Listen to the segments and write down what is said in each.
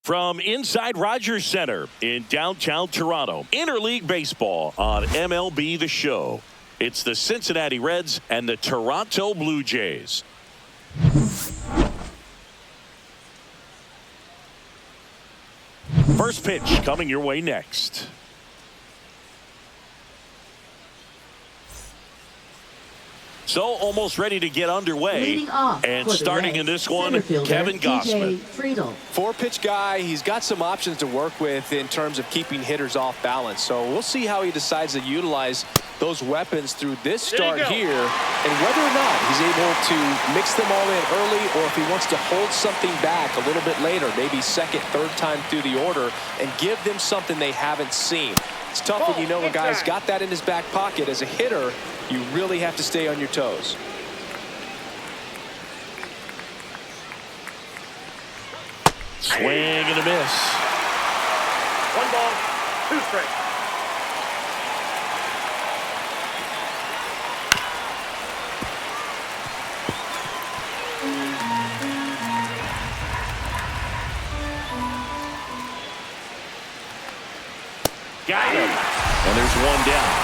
From inside Rogers Center in downtown Toronto, interleague baseball on MLB The Show. It's the Cincinnati Reds and the Toronto Blue Jays. First pitch coming your way next. So almost ready to get underway. And starting in this one, Kevin Gausman. 4-pitch guy. He's got some options to work with in terms of keeping hitters off balance. So we'll see how he decides to utilize those weapons through this start here, and whether or not he's able to mix them all in early, or if he wants to hold something back a little bit later, maybe second, third time through the order, and give them something they haven't seen. It's tough when you know a guy's got that in his back pocket. As a hitter, you really have to stay on your toes. Swing and a miss. 1 ball, 2 strikes. Got him. And there's one down.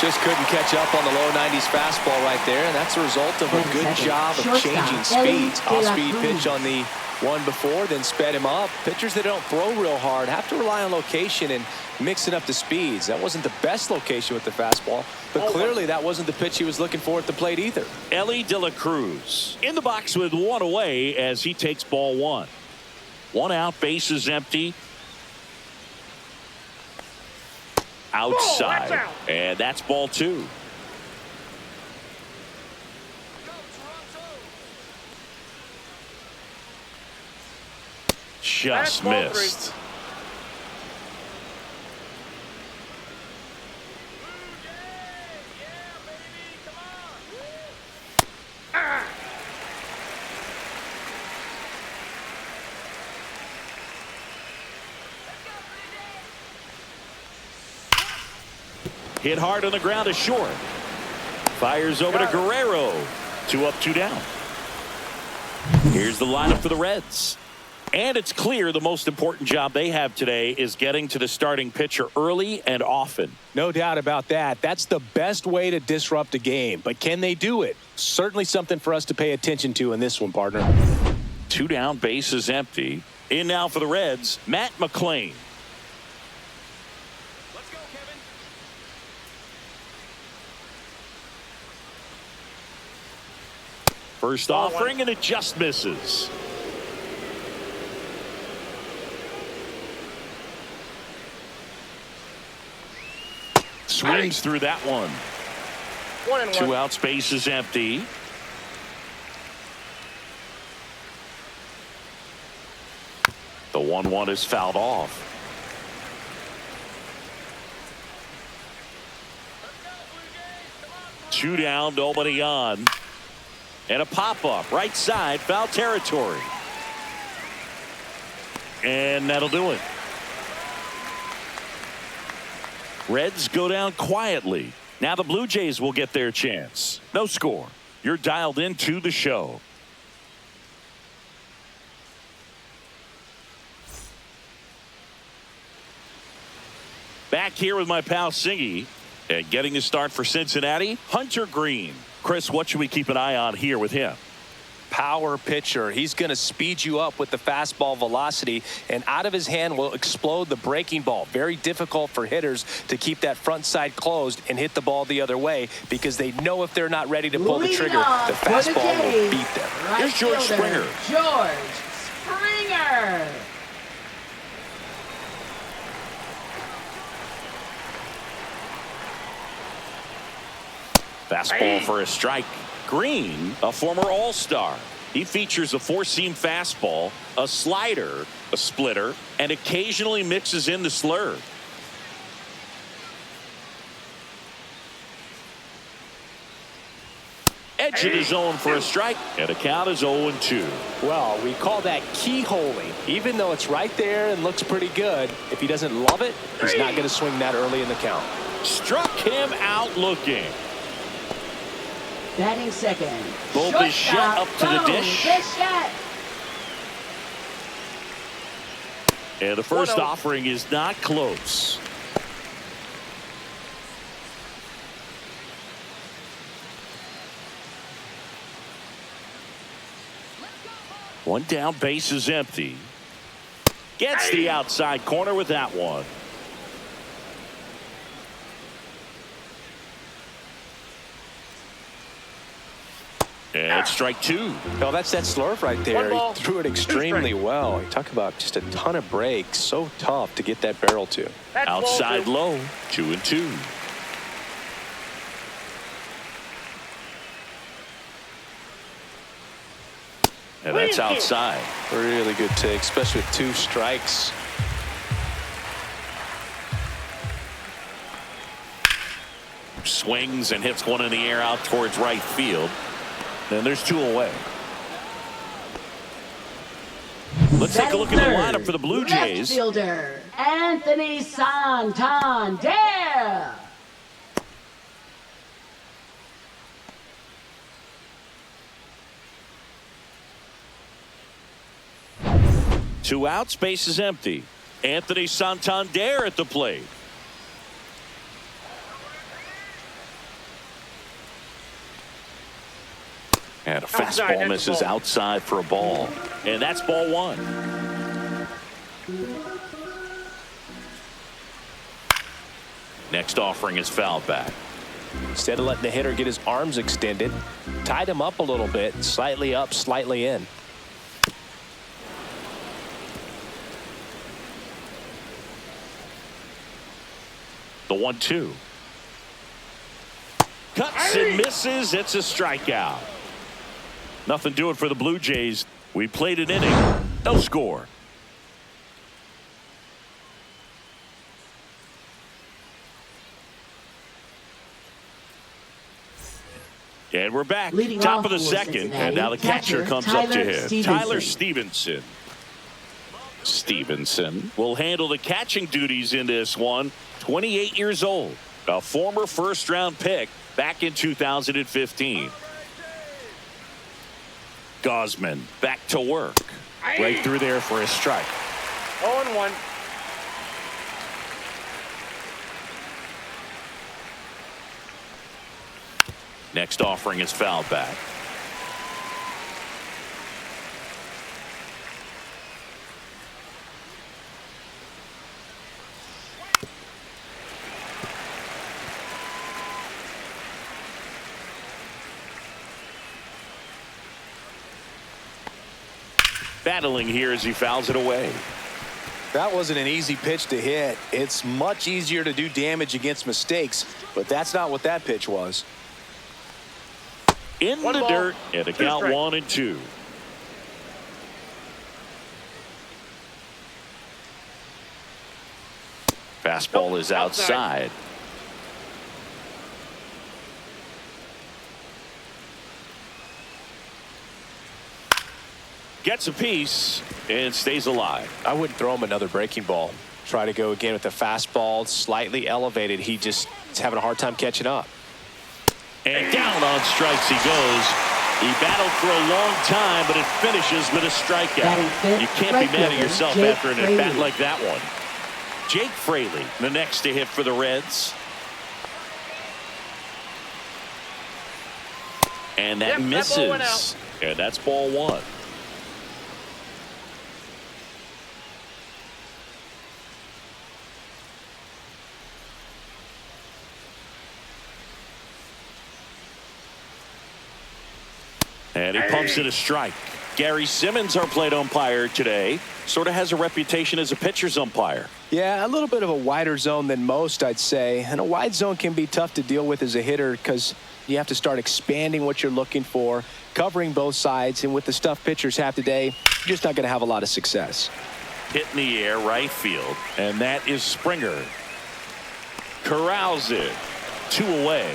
Just couldn't catch up on the low 90s fastball right there, and that's a result of a good job of changing speeds. Off-speed pitch on the one before, then sped him up. Pitchers that don't throw real hard have to rely on location and mixing up the speeds. That wasn't the best location with the fastball, but clearly that wasn't the pitch he was looking for at the plate either. Ellie De La Cruz in the box with one away as he takes ball one. One out, bases empty. Outside, and that's ball 2. Just missed. Hit hard on the ground to short. Fires over to Guerrero. 2 up, 2 down. Here's the lineup for the Reds. And it's clear the most important job they have today is getting to the starting pitcher early and often. No doubt about that. That's the best way to disrupt a game. But can they do it? Certainly something for us to pay attention to in this one, partner. 2 down, bases empty. In now for the Reds, Matt McClain. First offering, and it just misses. Swings through that one. 1-1. 2 outs, base is empty. The 1-1 is fouled off. Two down, nobody on. And a pop-up, right side, foul territory. And that'll do it. Reds go down quietly. Now the Blue Jays will get their chance. No score. You're dialed into the show. Back here with my pal Singy. And getting the start for Cincinnati, Hunter Green. Chris, what should we keep an eye on here with him? Power pitcher. He's going to speed you up with the fastball velocity, and out of his hand will explode the breaking ball. Very difficult for hitters to keep that front side closed and hit the ball the other way, because they know if they're not ready to pull the trigger, the fastball will beat them. Here's George Springer. George Springer. Fastball for a strike. Green, a former All-Star. He features a 4-seam fastball, a slider, a splitter, and occasionally mixes in the slurve. Edge of the zone for a strike, and the count is 0-2. Well, we call that keyholing. Even though it's right there and looks pretty good, if he doesn't love it, he's not going to swing that early in the count. Struck him out looking. Batting second. Bo Bichette up to the dish. Bichette. And the first 1-0. offering is not close. One down, base is empty. Gets the outside corner with that one. And strike two. No, that's that slurve right there. One ball, He threw it 2 extremely strikes. well. You talk about just a ton of breaks. So tough to get that barrel to. That's ball Outside 2. low, 2-2. And that's outside. Really good take, especially with 2 strikes. Swings and hits one in the air out towards right field. Then there's 2 away. Let's take a look at the lineup for the Blue Jays. Left fielder, Anthony Santander. Two outs, base is empty. Anthony Santander at the plate. And a Outside, fastball that's misses ball. outside for a ball. And that's ball 1. Next offering is fouled back. Instead of letting the hitter get his arms extended, tied him up a little bit, slightly up, slightly in. The 1-2. Cuts and misses. It's a strikeout. Nothing doing for the Blue Jays. We played an inning. No score. And we're back. Leading Top off of the for second. Cincinnati, And now the catcher comes up to Tyler him. Stevenson. Tyler Stevenson. Stevenson will handle the catching duties in this one. 28 years old. A former first-round pick back in 2015. Gosman back to work. Right through there for a strike. 0-1. Next offering is fouled back. Battling here as he fouls it away. That wasn't an easy pitch to hit. It's much easier to do damage against mistakes, but that's not what that pitch was. In One the ball, dirt and a 2 count strikes. 1-2. Fastball Nope, is outside. Gets a piece and stays alive. I wouldn't throw him another breaking ball. Try to go again with the fastball, slightly elevated. He just is having a hard time catching up. And down on strikes he goes. He battled for a long time, but it finishes with a strikeout. Batting fifth, You can't right be mad at fielder, yourself Jake after an at-bat Fraley. like that one. Jake Fraley, the next to hit for the Reds. And that Yep, that ball went misses. out. And that's ball 1. And he pumps it a strike. Gary Simmons, our plate umpire today, sort of has a reputation as a pitcher's umpire. Yeah, a little bit of a wider zone than most, I'd say. And a wide zone can be tough to deal with as a hitter because you have to start expanding what you're looking for, covering both sides. And with the stuff pitchers have today, you're just not going to have a lot of success. Hit in the air, right field. And that is Springer. Corrals it. 2 away.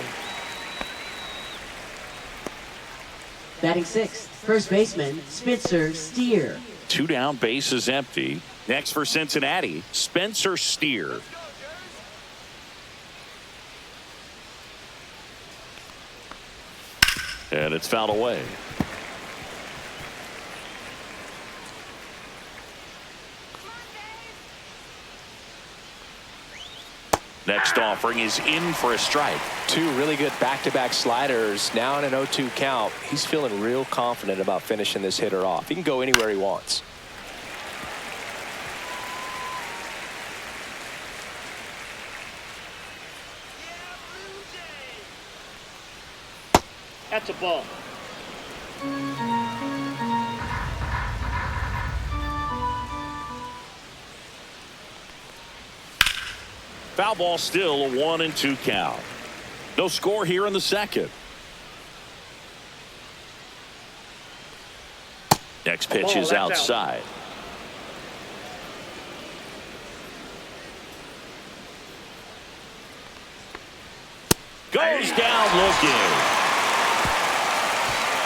Batting sixth, first baseman, Spencer Steer. 2 down, base is empty. Next for Cincinnati, Spencer Steer. And it's fouled away. Next offering is in for a strike. Two really good back-to-back sliders. Now in an 0-2 count. He's feeling real confident about finishing this hitter off. He can go anywhere he wants. That's a ball. Foul ball, still a 1-2 count. No score here in the second. Next pitch is outside. Goes down looking.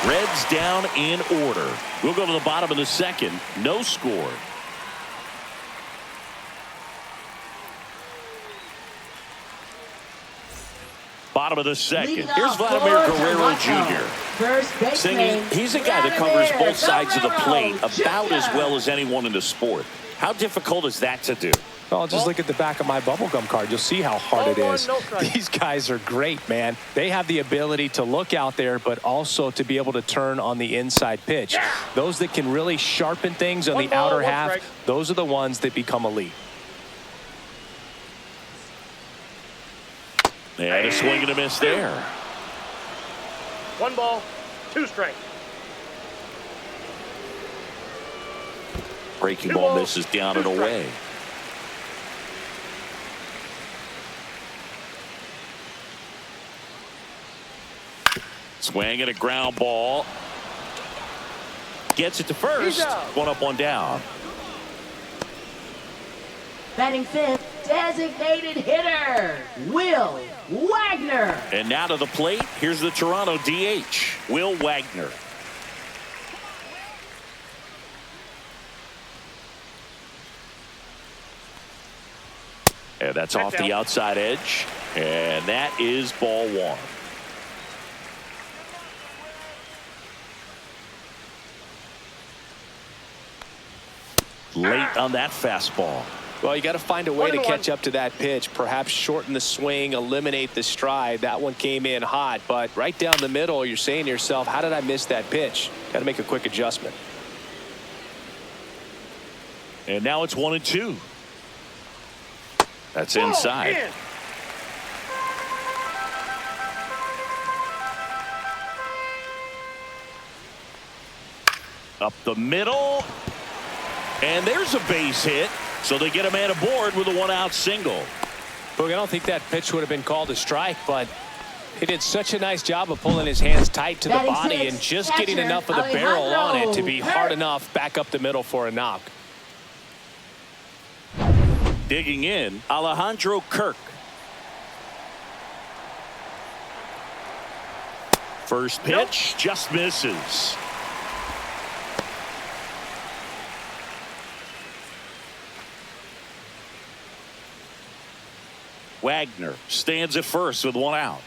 Reds down in order. We'll go to the bottom of the second. No score. Bottom of the second. Here's Vladimir Guerrero Jr. First baseman, Singing, he's a guy that covers both sides of the plate about as well as anyone in the sport. How difficult is that to do? Well, just look at the back of my bubblegum card. You'll see how hard it is. These guys are great, man. They have the ability to look out there, but also to be able to turn on the inside pitch. Those that can really sharpen things on the outer half, those are the ones that become elite. And a swing and a miss there. 1 ball, 2 strikes. Breaking ball misses down and away. Swing and a ground ball. Gets it to first. 1 up, 1 down. Batting fifth, designated hitter, Will Wagner. And now to the plate, here's the Toronto DH, Will Wagner. And that's off the outside edge. And that is ball 1. Late on that fastball. Well, you got to find a way to catch up to that pitch. Perhaps shorten the swing, eliminate the stride. That one came in hot, but right down the middle, you're saying to yourself, how did I miss that pitch? Got to make a quick adjustment. And now it's 1-2. That's inside. Up the middle. And there's a base hit. So they get a man aboard with a 1-out single. Look, I don't think that pitch would have been called a strike, but he did such a nice job of pulling his hands tight to the body and just getting enough of the barrel on it to be hard enough back up the middle for a knock. Digging in, Alejandro Kirk. First pitch just misses. Wagner stands at first with 1 out.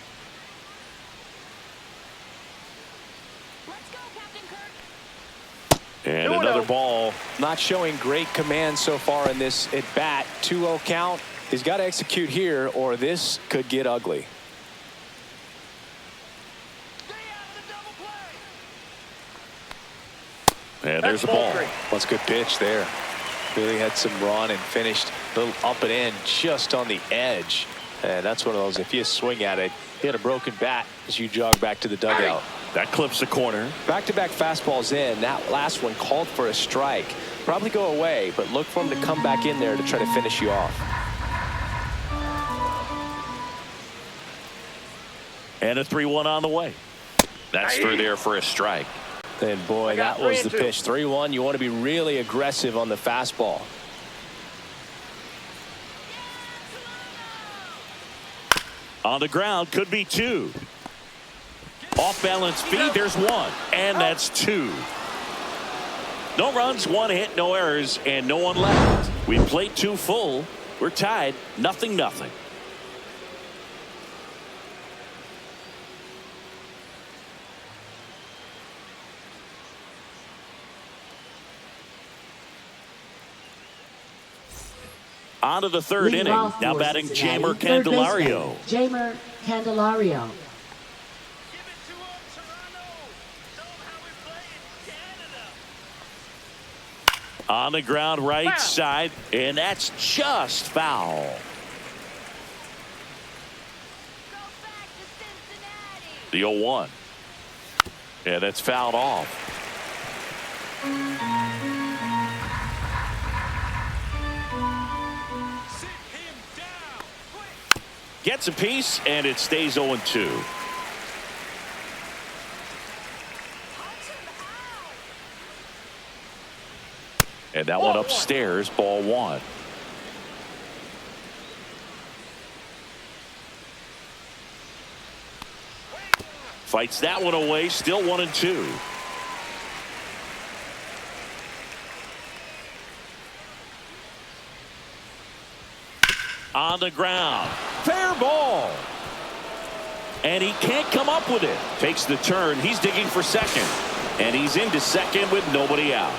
And another ball. Not showing great command so far in this at bat. 2-0 count. He's got to execute here or this could get ugly. And there's a ball. That's a good pitch there. Really had some run and finished a little up and in just on the edge. And that's one of those, if you swing at it, hit a broken bat as you jog back to the dugout. That clips the corner. Back-to-back fastballs in. That last one called for a strike. Probably go away, but look for him to come back in there to try to finish you off. And a 3-1 on the way. That's through there for a strike. And boy, that was the pitch. 3-1. You want to be really aggressive on the fastball. On the ground, could be 2. Off balance feed, there's 1. And that's 2. No runs, 1 hit, no errors, and no one left. We played 2 full. We're tied, 0-0. On to the third Leading inning. off Now for batting Cincinnati, Jamer third baseman, Candelario. Jamer Candelario. On the ground right side, and that's just foul. The 0-1. Yeah, that's fouled off. Gets a piece, and it stays 0-2. And that one upstairs, ball 1. Fights that one away, still 1-2. On the ground, fair ball. And he can't come up with it. Takes the turn, he's digging for second. And he's into second with nobody out.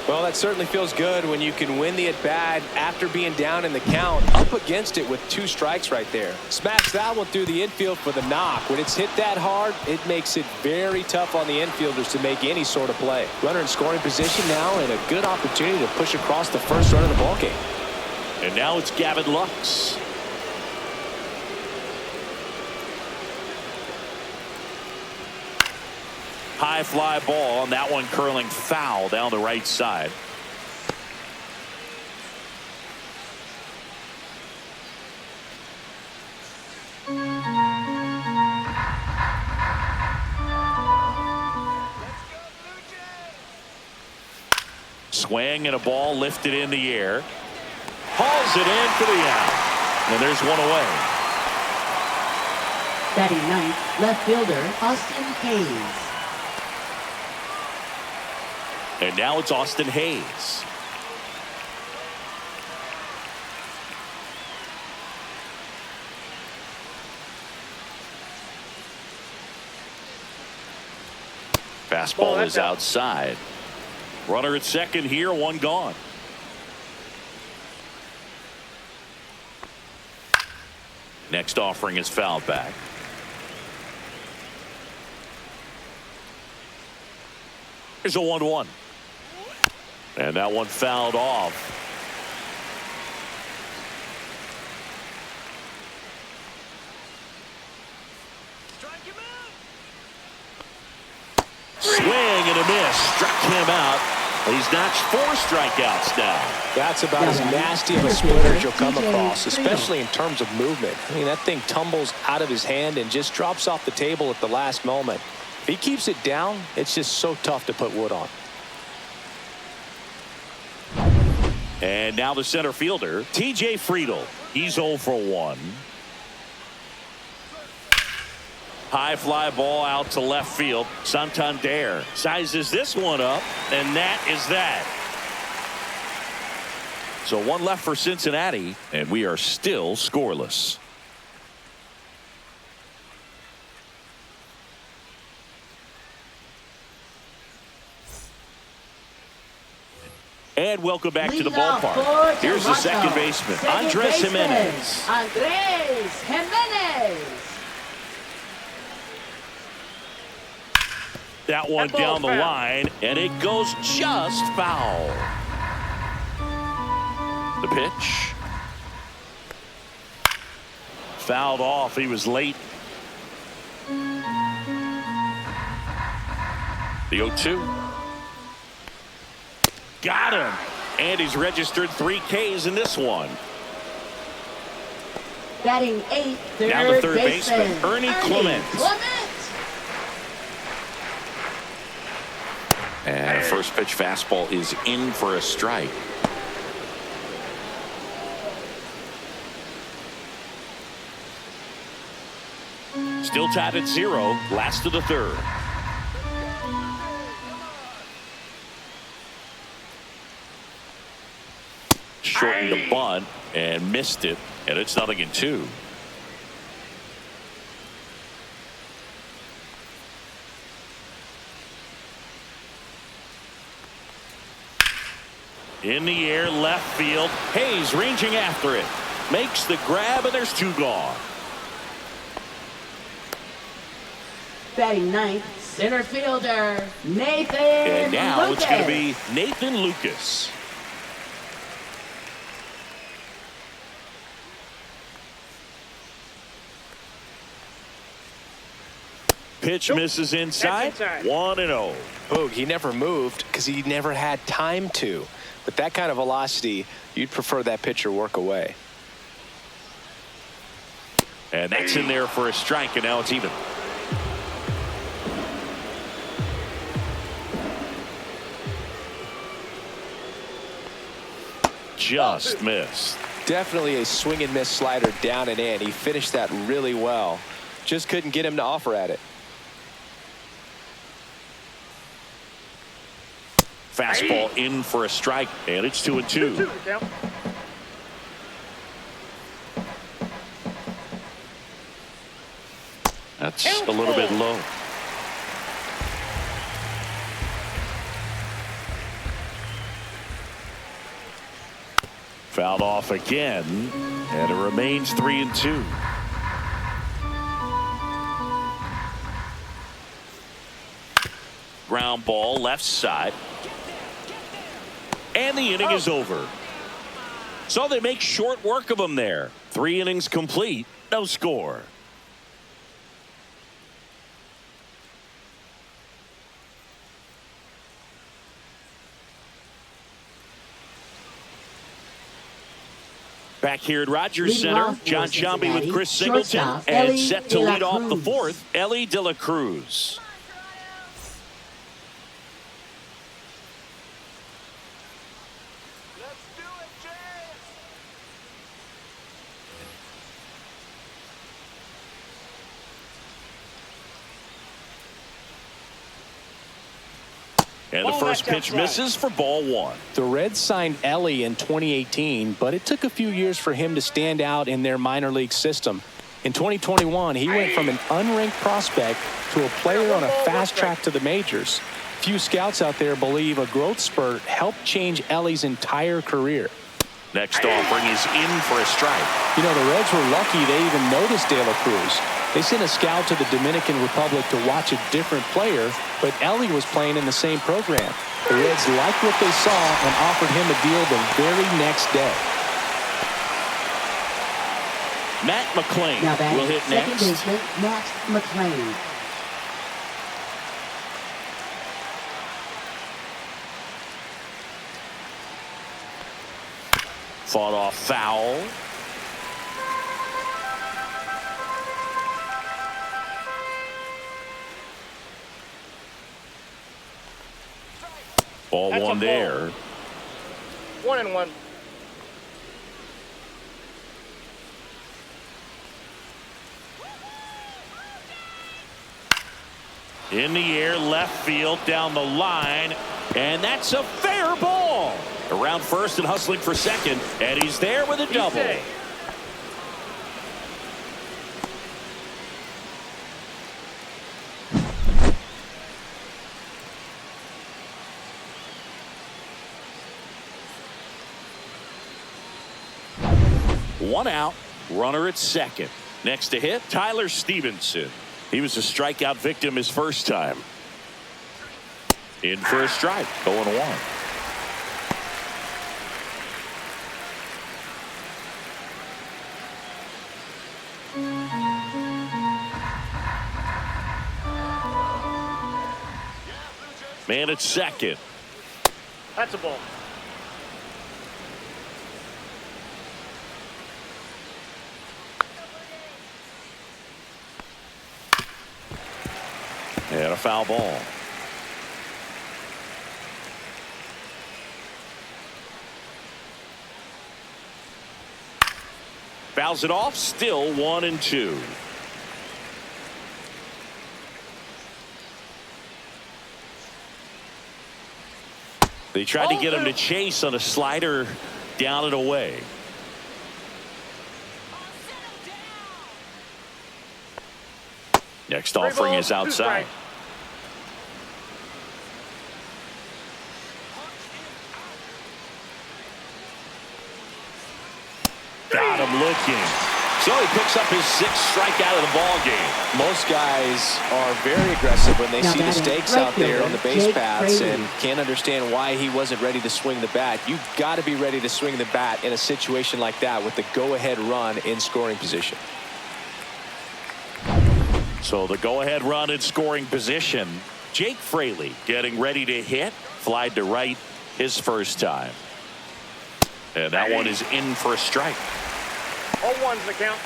Well, that certainly feels good when you can win the at-bat after being down in the count, up against it with 2 strikes right there. Smash that one through the infield for the knock. When it's hit that hard, it makes it very tough on the infielders to make any sort of play. Runner in scoring position now, and a good opportunity to push across the first run of the ballgame. And now it's Gavin Lux. High fly ball, and that one curling foul down the right side. Swing and a ball lifted in the air. Hauls it in for the out. And there's one away. Batting ninth, left fielder Austin Hayes. And now it's Austin Hayes. Fastball is outside. Runner at second here, one gone. Next offering is fouled back. Here's a 1-1. And that one fouled off. Swing and a miss. Struck him out. He's notched 4 strikeouts now. That's about as nasty of a splitter as you'll come across, especially in terms of movement. I mean, that thing tumbles out of his hand and just drops off the table at the last moment. If he keeps it down, it's just so tough to put wood on. And now the center fielder, T.J. Friedel. He's 0 for 1. High fly ball out to left field. Santander sizes this one up, and that is that. So one left for Cincinnati, and we are still scoreless. And welcome back to the ballpark. Here's the second baseman, Andres Jimenez. Andres Jimenez. That one down the line, and it goes just foul. The pitch. Fouled off. He was late. The 0-2. Got him. And he's registered 3 Ks in this one. Batting 8th, Down to third baseman, Ernie Clement. And a first pitch fastball is in for a strike. Still tied at 0. Last of the third. Shortened the bunt and missed it, and it's 0-2. In the air, left field. Hayes ranging after it. Makes the grab, and there's 2 gone. Batting ninth, center fielder, Nathan And now Lucas. it's going to be Nathan Lucas. Pitch misses inside. 1-0. Boog, he never moved because he never had time to. With that kind of velocity, you'd prefer that pitcher work away. And that's in there for a strike, and now it's even. Just missed. Definitely a swing and miss slider down and in. He finished that really well. Just couldn't get him to offer at it. Fastball in for a strike, and it's 2-2. That's a little bit low. Fouled off again, and it remains 3-2. Ground ball left side. And the inning is over. So they make short work of him there. 3 innings complete, no score. Back here at Rogers Center, John Sciambi with Chris Singleton, and set to lead off the 4th, Ellie De La Cruz. And the first pitch misses for ball 1. The Reds signed Ellie in 2018, but it took a few years for him to stand out in their minor league system. In 2021, he went from an unranked prospect to a player on a fast track to the majors. Few scouts out there believe a growth spurt helped change Ellie's entire career. Next offering is in for a strike. You know, the Reds were lucky they even noticed De La Cruz. They sent a scout to the Dominican Republic to watch a different player, but Ellie was playing in the same program. The Reds liked what they saw and offered him a deal the very next day. Matt McClain Now batting will hit second next. baseman, Matt McClain. Fought off foul. Ball That's a 1 ball. there. 1-1. In the air, left field, down the line, and that's a fair ball. Around first and hustling for second, and he's there with a double. safe. One out, runner at second. Next to hit, Tyler Stevenson. He was a strikeout victim his first time. In for a strike, 0-1. Man at second. That's a ball. And a foul ball. Fouls it off, still 1-2. They tried to get him to chase on a slider down and away. Next offering is outside. picks up his 6th strikeout of the ball game. Most guys are very aggressive when they see the stakes out there on the base paths and can't understand why he wasn't ready to swing the bat. You've got to be ready to swing the bat in a situation like that with the go-ahead run in scoring position. So the go-ahead run in scoring position. Jake Fraley getting ready to hit. Flied to right his first time. And that one is in for a strike. 0-1's the count.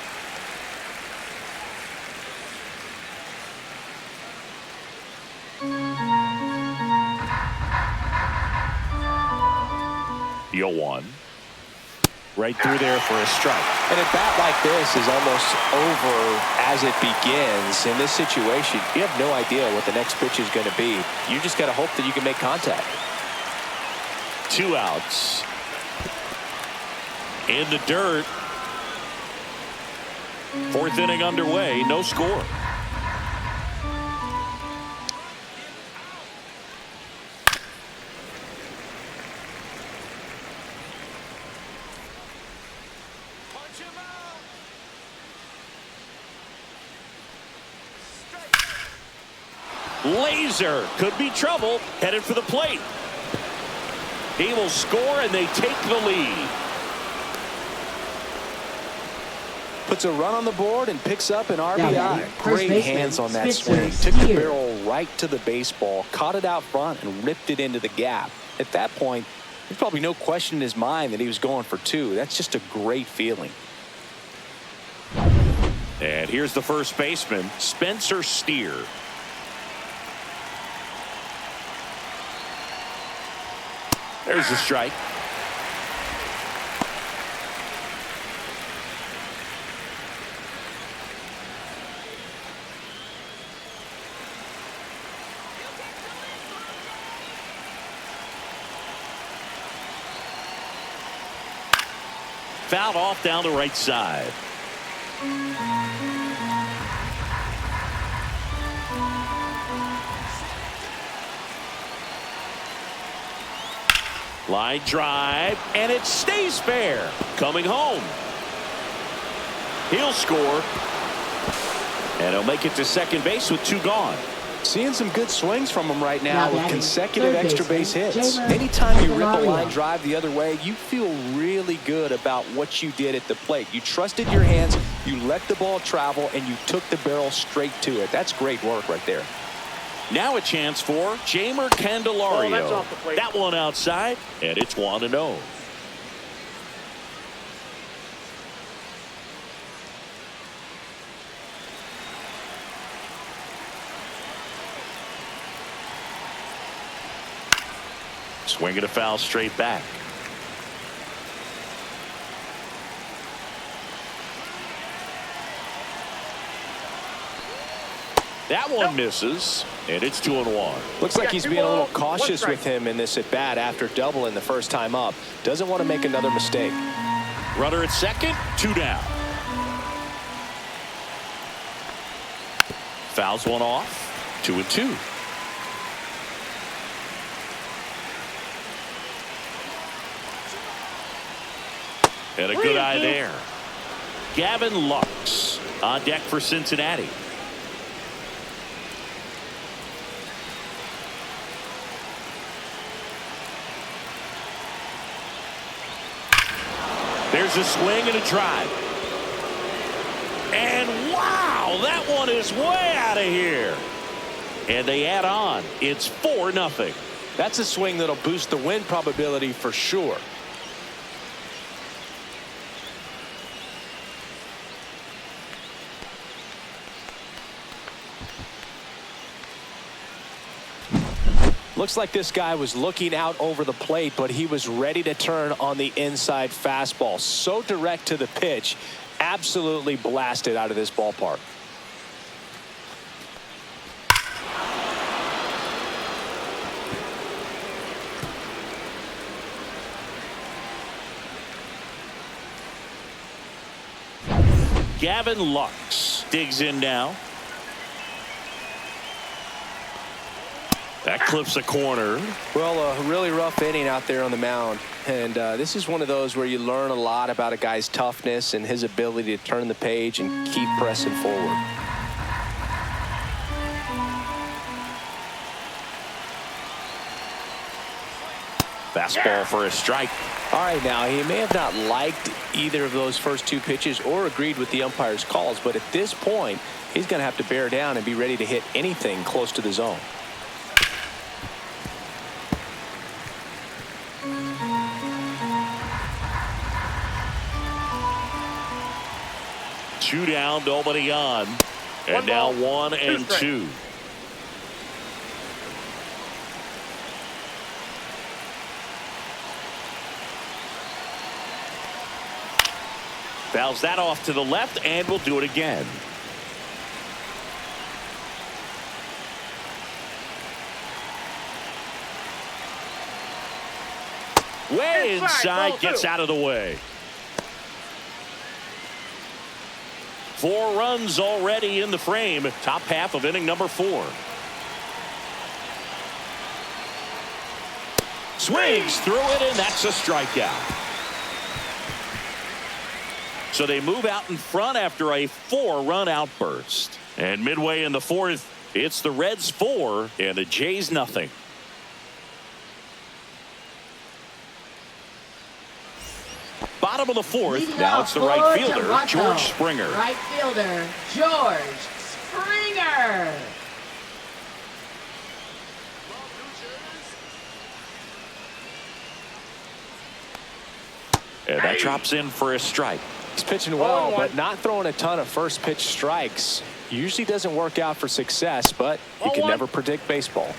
The 0-1. Right through there for a strike. And a bat like this is almost over as it begins. In this situation, you have no idea what the next pitch is going to be. You just got to hope that you can make contact. 2 outs. In the dirt. 4th inning underway. No score. Laser could be trouble, headed for the plate. He will score and they take the lead. Puts a run on the board and picks up an RBI. Now, Great hands on that swing. Took the barrel right to the baseball, caught it out front and ripped it into the gap. At that point, there's probably no question in his mind that he was going for 2. That's just a great feeling. And here's the first baseman, Spencer Steer. There's the strike. Fouled off down the right side. Line drive, and it stays fair. Coming home. He'll score. And he'll make it to second base with 2 gone. Seeing some good swings from him right now with consecutive third extra base baseman, hits. Jamer Anytime you rip a Candelario. line drive the other way, you feel really good about what you did at the plate. You trusted your hands, you let the ball travel, and you took the barrel straight to it. That's great work right there. Now a chance for Jamer Candelario. Oh, that's off the plate. That one outside, and it's 1-0. Swinging a foul straight back. That one misses, and it's 2-1. Looks like he's being a little cautious 1 strike. with him in this at bat after doubling the first time up. Doesn't want to make another mistake. Runner at second, 2 down. Fouls one off, 2-2. And a good eye there. Gavin Lux on deck for Cincinnati. There's a swing and a drive. And wow, that one is way out of here. And they add on. It's 4-0. That's a swing that'll boost the win probability for sure. Looks like this guy was looking out over the plate, but he was ready to turn on the inside fastball. So direct to the pitch, absolutely blasted out of this ballpark. Gavin Lux digs in now. That clips a corner. Well, a really rough inning out there on the mound. And this is one of those where you learn a lot about a guy's toughness and his ability to turn the page and keep pressing forward. Fastball for a strike. All right, now, he may have not liked either of those first two pitches or agreed with the umpire's calls, but at this point, he's going to have to bear down and be ready to hit anything close to the zone. Two down, nobody on. And One now ball, 1-2. Fouls that off to the left, and we'll do it again. Way inside, gets out of the way. 4 runs already in the frame. Top half of inning number 4. Swings through it, and that's a strikeout. So they move out in front after a 4-run outburst. And midway in the 4th, it's the Reds 4 and the Jays nothing. Bottom of the 4th, now it's the right fielder, Toronto. George Springer. Right fielder, George Springer. And that drops in for a strike. He's pitching well, 0-1. but not throwing a ton of first pitch strikes. Usually doesn't work out for success, but you can 0-1. never predict baseball.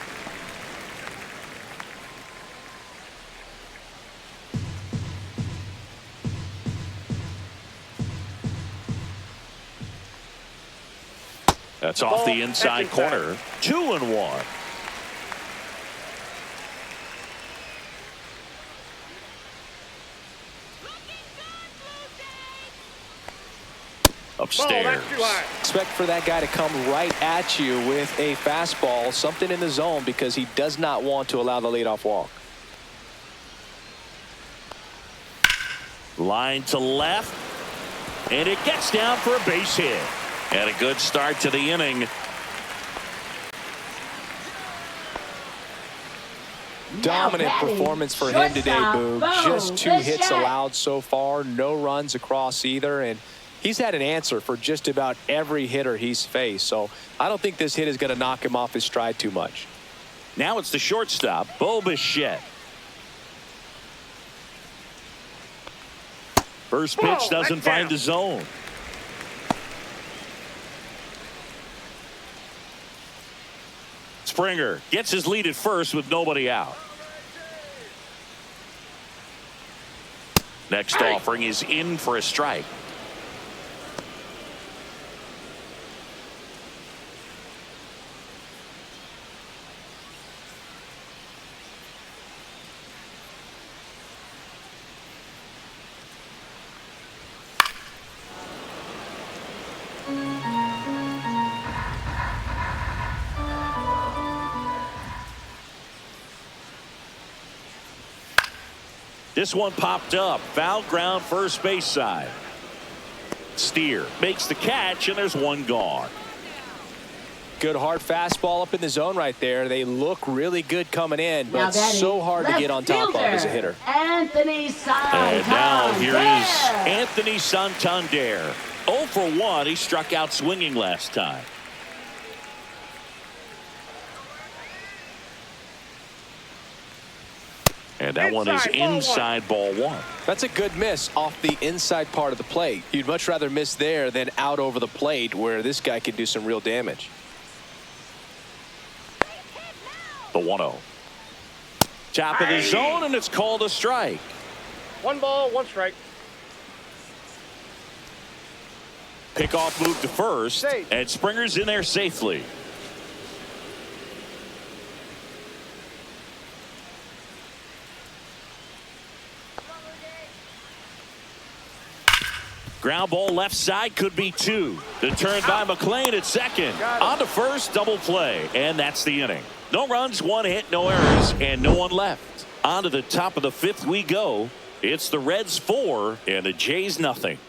That's off the Ball, inside empty back. corner. 2-1. Ball, Upstairs. that's too high. Expect for that guy to come right at you with a fastball, something in the zone, because he does not want to allow the leadoff walk. Line to left. And it gets down for a base hit. And a good start to the inning. Dominant batting, performance for him today, shortstop, Boog. Bo Just 2 hits Bichette. allowed so far, no runs across either, and he's had an answer for just about every hitter he's faced. So I don't think this hit is going to knock him off his stride too much. Now it's the shortstop, Bo Bichette. First pitch Ball, doesn't that's find down. the zone. Springer gets his lead at first with nobody out. Next offering is in for a strike. This one popped up. Foul ground, first base side. Steer makes the catch, and there's one gone. Good hard fastball up in the zone right there. They look really good coming in, but Now it's batting, so hard to left get on top of fielder, as a hitter. Anthony Santander. And now here is Anthony Santander. 0 for 1. He struck out swinging last time. And that one is inside ball 1. That's a good miss off the inside part of the plate. You'd much rather miss there than out over the plate, where this guy can do some real damage. The 1-0. Top of the zone, and it's called a strike. 1 ball, 1 strike. Pickoff move to first, Safe. and Springer's in there safely. Ground ball left side, could be 2. The turn by McLean at second. On to first, double play, and that's the inning. No runs, 1 hit, no errors, and no one left. On to the top of the 5th we go. It's the Reds 4 and the Jays nothing.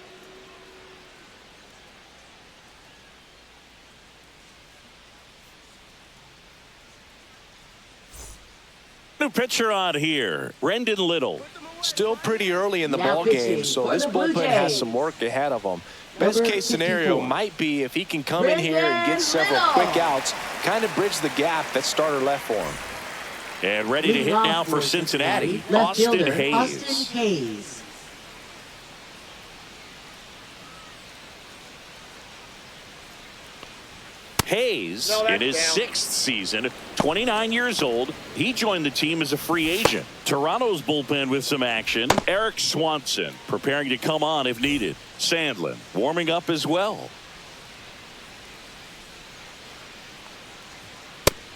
New pitcher on here, Brendan Little. Still pretty early in the Now ball pitching game, so for this the Blue bullpen has Jays. some work ahead of them. Best Number case scenario 54. might be if he can come in here and get several quick outs, kind of bridge the gap that starter left for him. And ready to hit Leading now off for for Cincinnati, left Austin fielder, Hayes. Austin Hayes. Hayes, No, in that's his down. 6th season, 29 years old. He joined the team as a free agent. Toronto's bullpen with some action. Eric Swanson preparing to come on if needed. Sandlin warming up as well.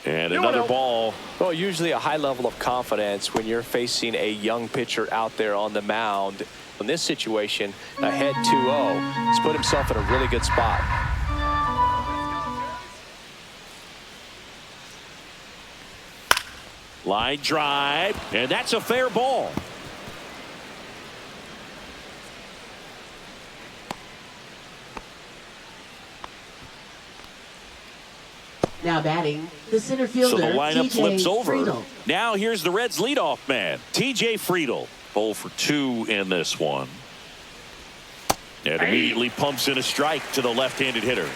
And another ball. Well, usually a high level of confidence when you're facing a young pitcher out there on the mound. In this situation, ahead 2-0, he's put himself in a really good spot. Line drive, and that's a fair ball. Now batting, the center fielder, So the lineup TJ flips over. Friedel. Now here's the Reds leadoff man, TJ Friedel. 0 for 2 in this one. And immediately pumps in a strike to the left-handed hitter.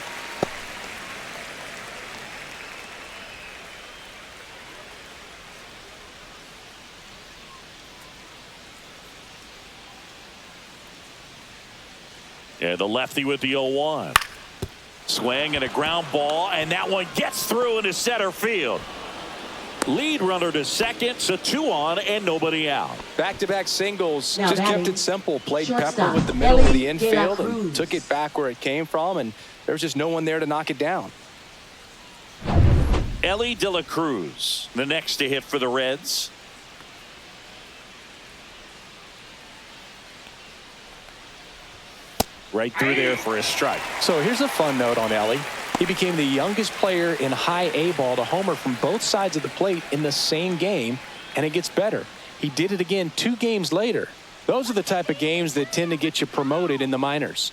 And the lefty with the 0-1. Swing and a ground ball, and that one gets through into center field. Lead runner to second, so 2 on and nobody out. Back-to-back singles, Now just kept batting, it simple. Played shortstop, Pepper with the middle of the Ellie De La infield Cruz. and took it back where it came from, and there's just no one there to knock it down. Ellie De La Cruz, the next to hit for the Reds. Right through there for a strike. So here's a fun note on Ellie. He became the youngest player in high A ball to homer from both sides of the plate in the same game, and it gets better. He did it again 2 games later. Those are the type of games that tend to get you promoted in the minors.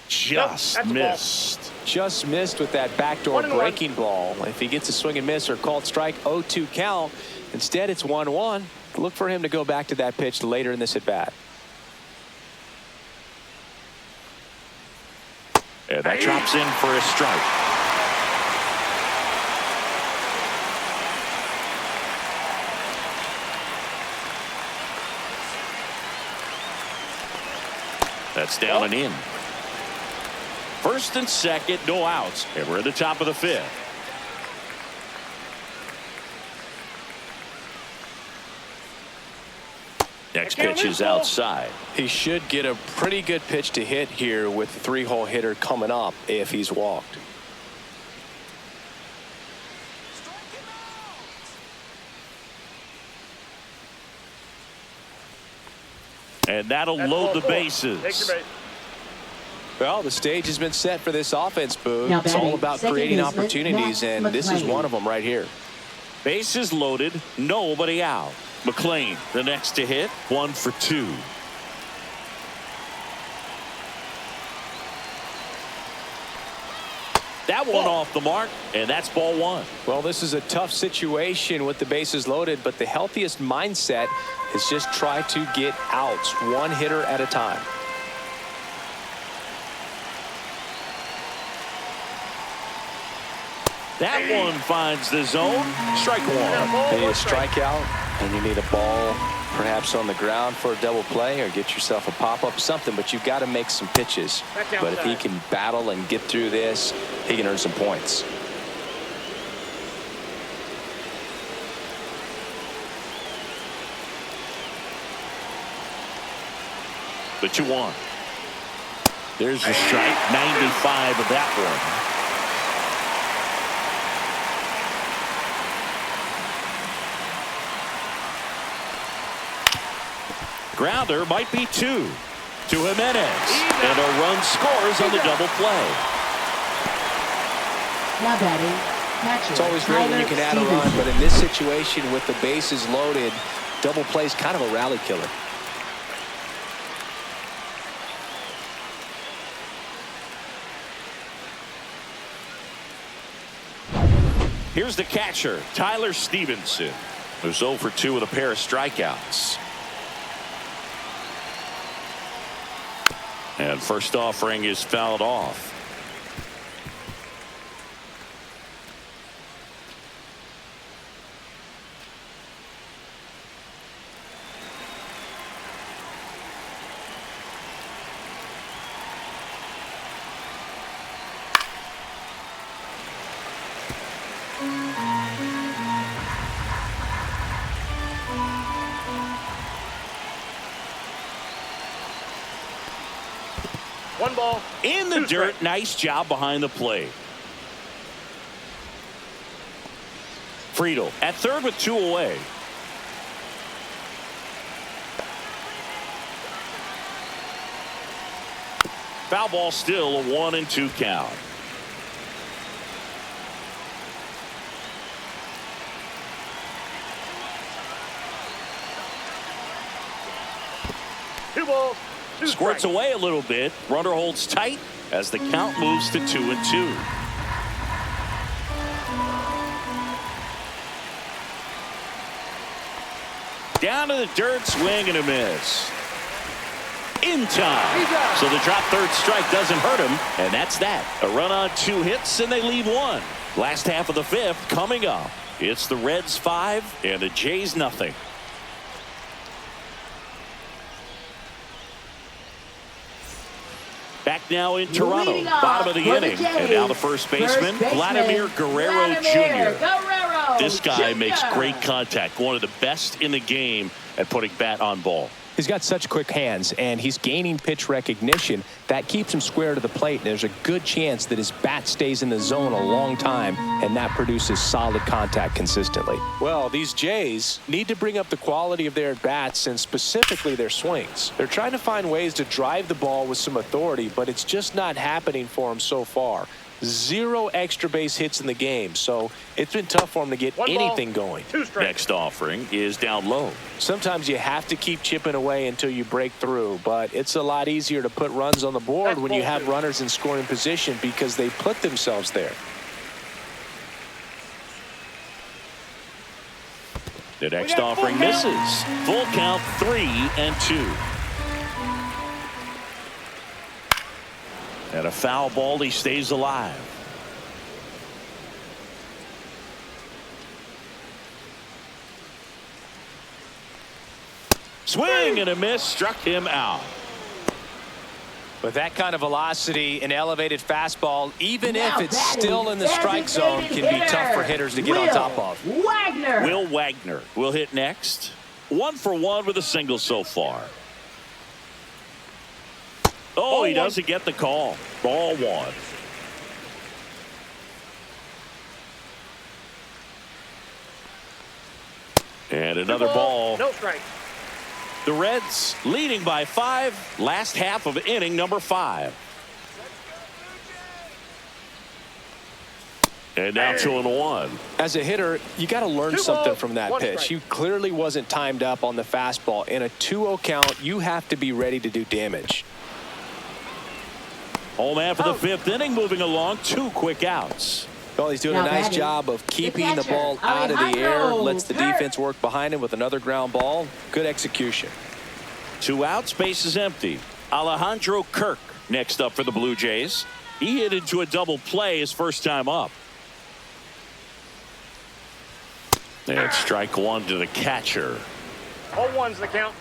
Just that's a ball. missed. Just missed with that backdoor 1-1. breaking ball. If he gets a swing and miss or called strike, 0-2 count. Instead, it's 1-1. Look for him to go back to that pitch later in this at bat. And that drops in for a strike. That's down and in. First and second, no outs, and we're at the top of the 5th. Next pitch is outside. He should get a pretty good pitch to hit here with the 3-hole hitter coming up if he's walked. And that'll That's load ball the 4. bases. Take your base. Well, the stage has been set for this offense, Boo. Now It's all batting, about second creating baseman, opportunities, Matt and this is McLean. one of them right here. Bases loaded, nobody out. McLean, the next to hit, 1 for 2. That one off the mark, and that's ball 1. Well, this is a tough situation with the bases loaded, but the healthiest mindset is just try to get outs, 1 hitter at a time. That one finds the zone. Strike 1. You need a strikeout, and you need a ball perhaps on the ground for a double play or get yourself a pop-up, something, but you've got to make some pitches. But if he can battle and get through this, he can earn some points. The 2-1. There's the strike. 95 of that one. Grounder might be 2 to Jimenez. And a run scores on the double play. Now batting, catcher. It's always great when you can add a run, but in this situation with the bases loaded, double play is kind of a rally killer. Here's the catcher, Tyler Stevenson, who's 0 for 2 with a pair of strikeouts. And first offering is fouled off. One ball. In the dirt. Nice job behind the plate. Friedel at third with 2 away. Foul ball, still a 1-2 count. Two balls. Squirts away a little bit. Runner holds tight as the count moves to 2-2. Down to the dirt, swing and a miss. In time. So the drop third strike doesn't hurt him, and that's that. A run on 2 hits, and they leave 1. Last half of the 5th coming up. It's the Reds 5 and the Jays nothing. Back now in Toronto, bottom of the inning. And now the first baseman, Vladimir Guerrero Jr. This guy makes great contact. One of the best in the game at putting bat on ball. He's got such quick hands, and he's gaining pitch recognition. That keeps him square to the plate, and there's a good chance that his bat stays in the zone a long time, and that produces solid contact consistently. Well, these Jays need to bring up the quality of their bats and specifically their swings. They're trying to find ways to drive the ball with some authority, but it's just not happening for them so far. 0 extra base hits in the game, so it's been tough for him to get anything going. Next offering is down low. Sometimes you have to keep chipping away until you break through, but it's a lot easier to put runs on the board when you have runners in scoring position because they put themselves there. The next offering misses. Full count, 3-2. And a foul ball, he stays alive. Swing and a miss, struck him out. With that kind of velocity, an elevated fastball, even if it's still in the strike zone, can be tough for hitters to get on top of. Will Wagner will hit next. 1 for 1 with a single so far. Oh, he doesn't get the call. Ball 1. And another ball. No strike. The Reds leading by 5. Last half of inning number 5. And now 2-1. As a hitter, you got to learn something from that pitch. He clearly wasn't timed up on the fastball. In a 2-0 count, you have to be ready to do damage. Home man for the 5th inning, moving along. 2 quick outs. Well, he's doing a nice job of keeping the ball out of the air. Lets the defense work behind him with another ground ball. Good execution. 2 outs, base is empty. Alejandro Kirk next up for the Blue Jays. He hit into a double play his first time up. And strike 1 to the catcher. 0-1's the count.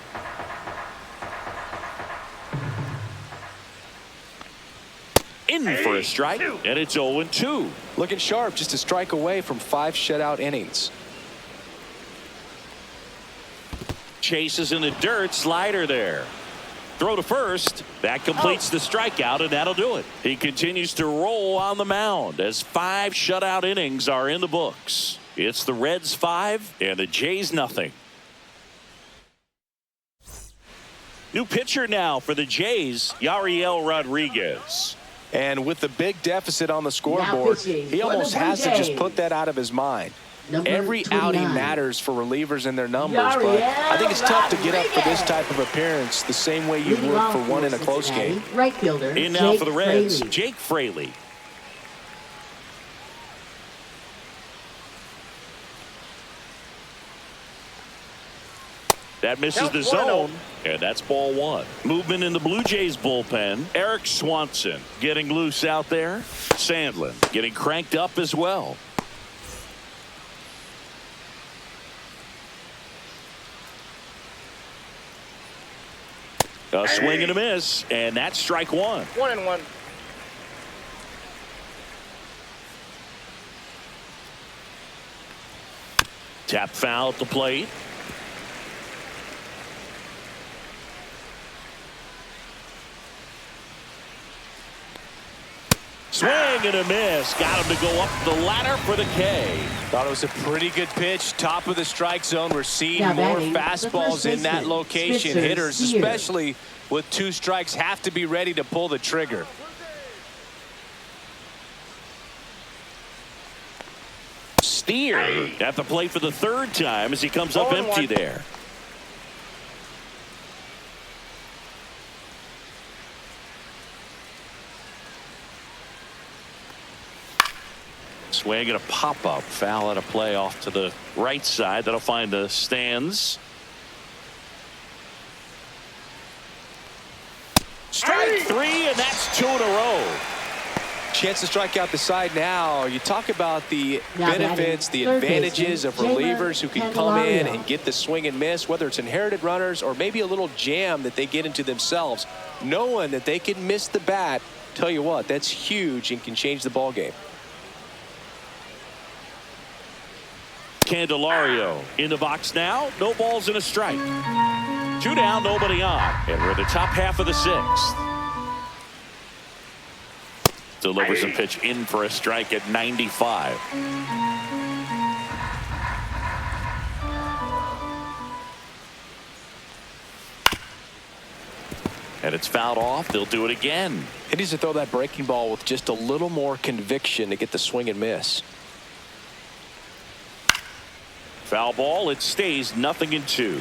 In for a strike, and it's 0-2. Looking sharp, just a strike away from 5 shutout innings. Chases in the dirt, slider there. Throw to first. That completes the strikeout, and that'll do it. He continues to roll on the mound as 5 shutout innings are in the books. It's the Reds 5 and the Jays nothing. New pitcher now for the Jays, Yariel Rodriguez. And with the big deficit on the scoreboard, he almost has to just put that out of his mind. Every outing matters for relievers and their numbers, but I think it's tough to get up for this type of appearance the same way you would for one in a close game. Right fielder, In now for the Reds, Jake Fraley. That misses the zone, and that's ball one. Movement in the Blue Jays bullpen. Eric Swanson getting loose out there. Sandlin getting cranked up as well. A swing and a miss, and that's strike one. 1-1. Tap foul at the plate. Swing and a miss. Got him to go up the ladder for the K. Thought it was a pretty good pitch. Top of the strike zone. We're seeing Now more batting, fastballs in that location. Spencer Hitters, Steer. especially with 2 strikes, have to be ready to pull the trigger. Steer at the plate for the 3rd time as he comes up empty there. Swing and a pop-up. Foul at a play off to the right side. That'll find the stands. Strike 3, and that's 2 in a row. Chance to strike out the side now. You talk about the Now benefits, the batting, third advantages of baseman, relievers who can come in Candelario. and get the swing and miss, whether it's inherited runners or maybe a little jam that they get into themselves. Knowing that they can miss the bat, tell you what, that's huge and can change the ball game. Candelario in the box now. No balls and a strike. 2 down, nobody on. And we're in the top half of the 6th. Delivers a pitch in for a strike at 95. And it's fouled off. They'll do it again. He needs to throw that breaking ball with just a little more conviction to get the swing and miss. Foul ball. It stays 0-2.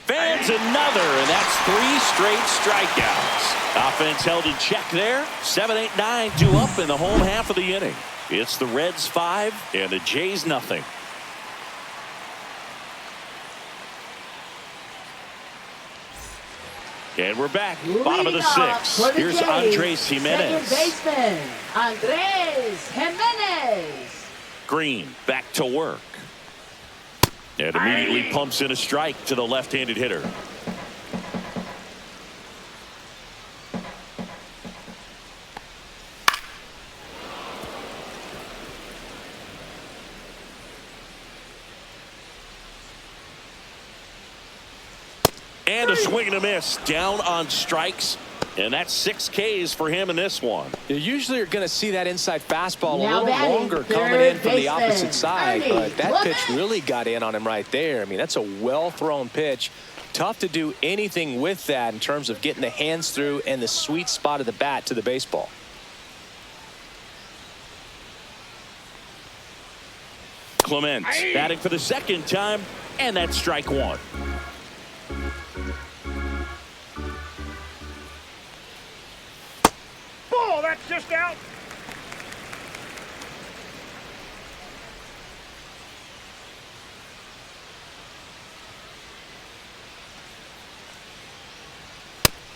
Fans another, and that's 3 straight strikeouts. Offense held in check there. 7-8-9, 2 up in the home half of the inning. It's the Reds 5 and the Jays nothing. And we're back. Bottom of the 6th. Here's Andres Jimenez. Second baseman, Andres Jimenez. Green back to work. And immediately pumps in a strike to the left-handed hitter. And a swing and a miss. Down on strikes. And that's 6 Ks for him in this one. You usually are going to see that inside fastball Now a little batting, longer coming third in from the baseman, opposite side, Ernie but that pitch Clemens. really got in on him right there. I mean, that's a well-thrown pitch. Tough to do anything with that in terms of getting the hands through and the sweet spot of the bat to the baseball. Clements batting for the 2nd time, and that's strike 1. Ball, that's just out.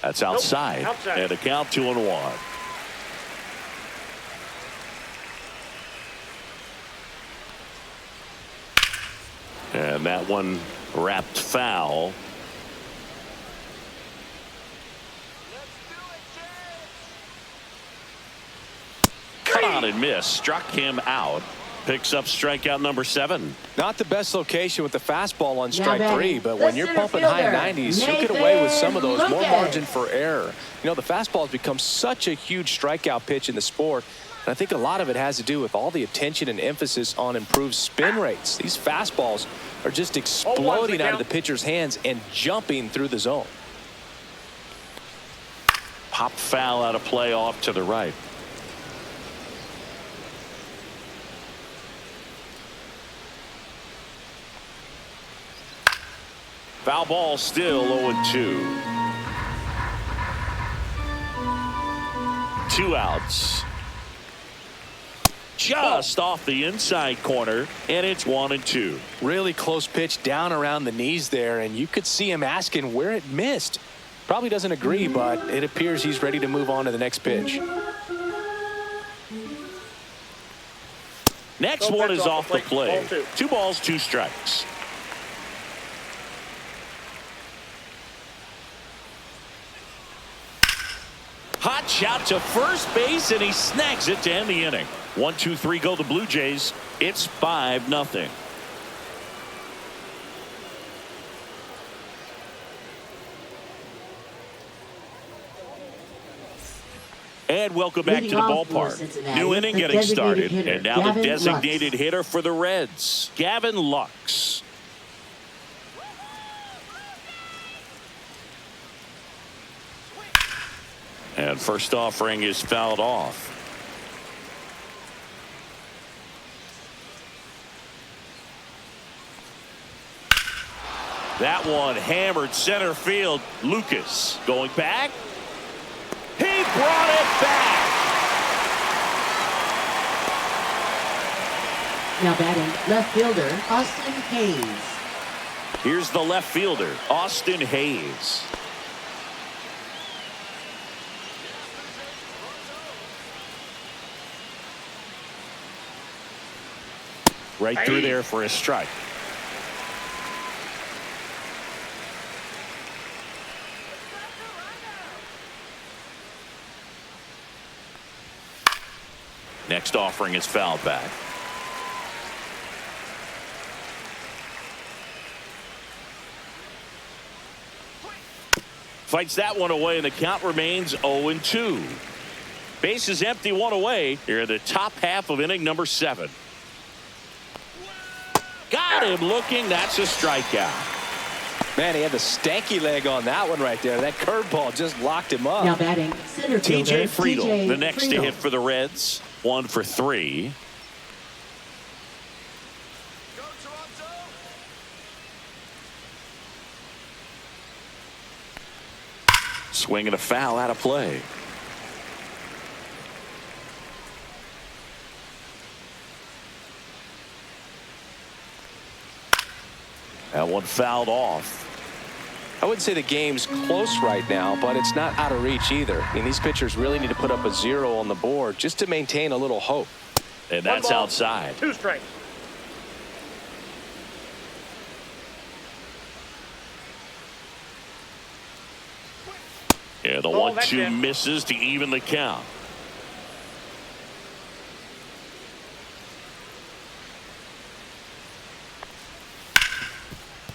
That's outside. Nope, outside. And a count 2-1. And that one wrapped foul. Cut on and miss. Struck him out. Picks up strikeout number 7. Not the best location with the fastball on strike batting, 3, but the when you're center pumping high fielder, 90s, you get away with some of those. More Nathan margin for error. You know, the fastball has become such a huge strikeout pitch in the sport. I think a lot of it has to do with all the attention and emphasis on improved spin rates. These fastballs are just exploding out of the pitcher's hands and jumping through the zone. Pop foul out of play off to the right. Foul ball, still 0-2. 2 outs. Just off the inside corner, and it's 1-2. Really close pitch down around the knees there, and you could see him asking where it missed. Probably doesn't agree, but it appears he's ready to move on to the next pitch. Next one is off the play. 2 balls, 2 strikes. Hot shot to first base, and he snags it to end the inning. 1-2-3 go the Blue Jays. It's 5-0. And welcome back to the ballpark. New inning getting started. And now the designated hitter for the Reds, Gavin Lux. And first offering is fouled off. That one hammered center field. Lucas going back. He brought it back. Now batting, left fielder, Austin Hayes. Here's the left fielder, Austin Hayes. Right through there for a strike. Next offering is fouled back. Fights that one away, and the count remains 0-2. Base is empty, 1 away here in the top half of inning number 7. Got him looking. That's a strikeout. Man, he had the stanky leg on that one right there. That curveball just locked him up. Now batting, center fielder, TJ Friedel, TJ the next Friedel. to hit for the Reds. 1 for 3. Swinging a foul out of play. That one fouled off. I wouldn't say the game's close right now, but it's not out of reach either. I mean, these pitchers really need to put up a 0 on the board just to maintain a little hope. And that's outside. 2 strikes. Yeah, the 1-2 misses to even the count.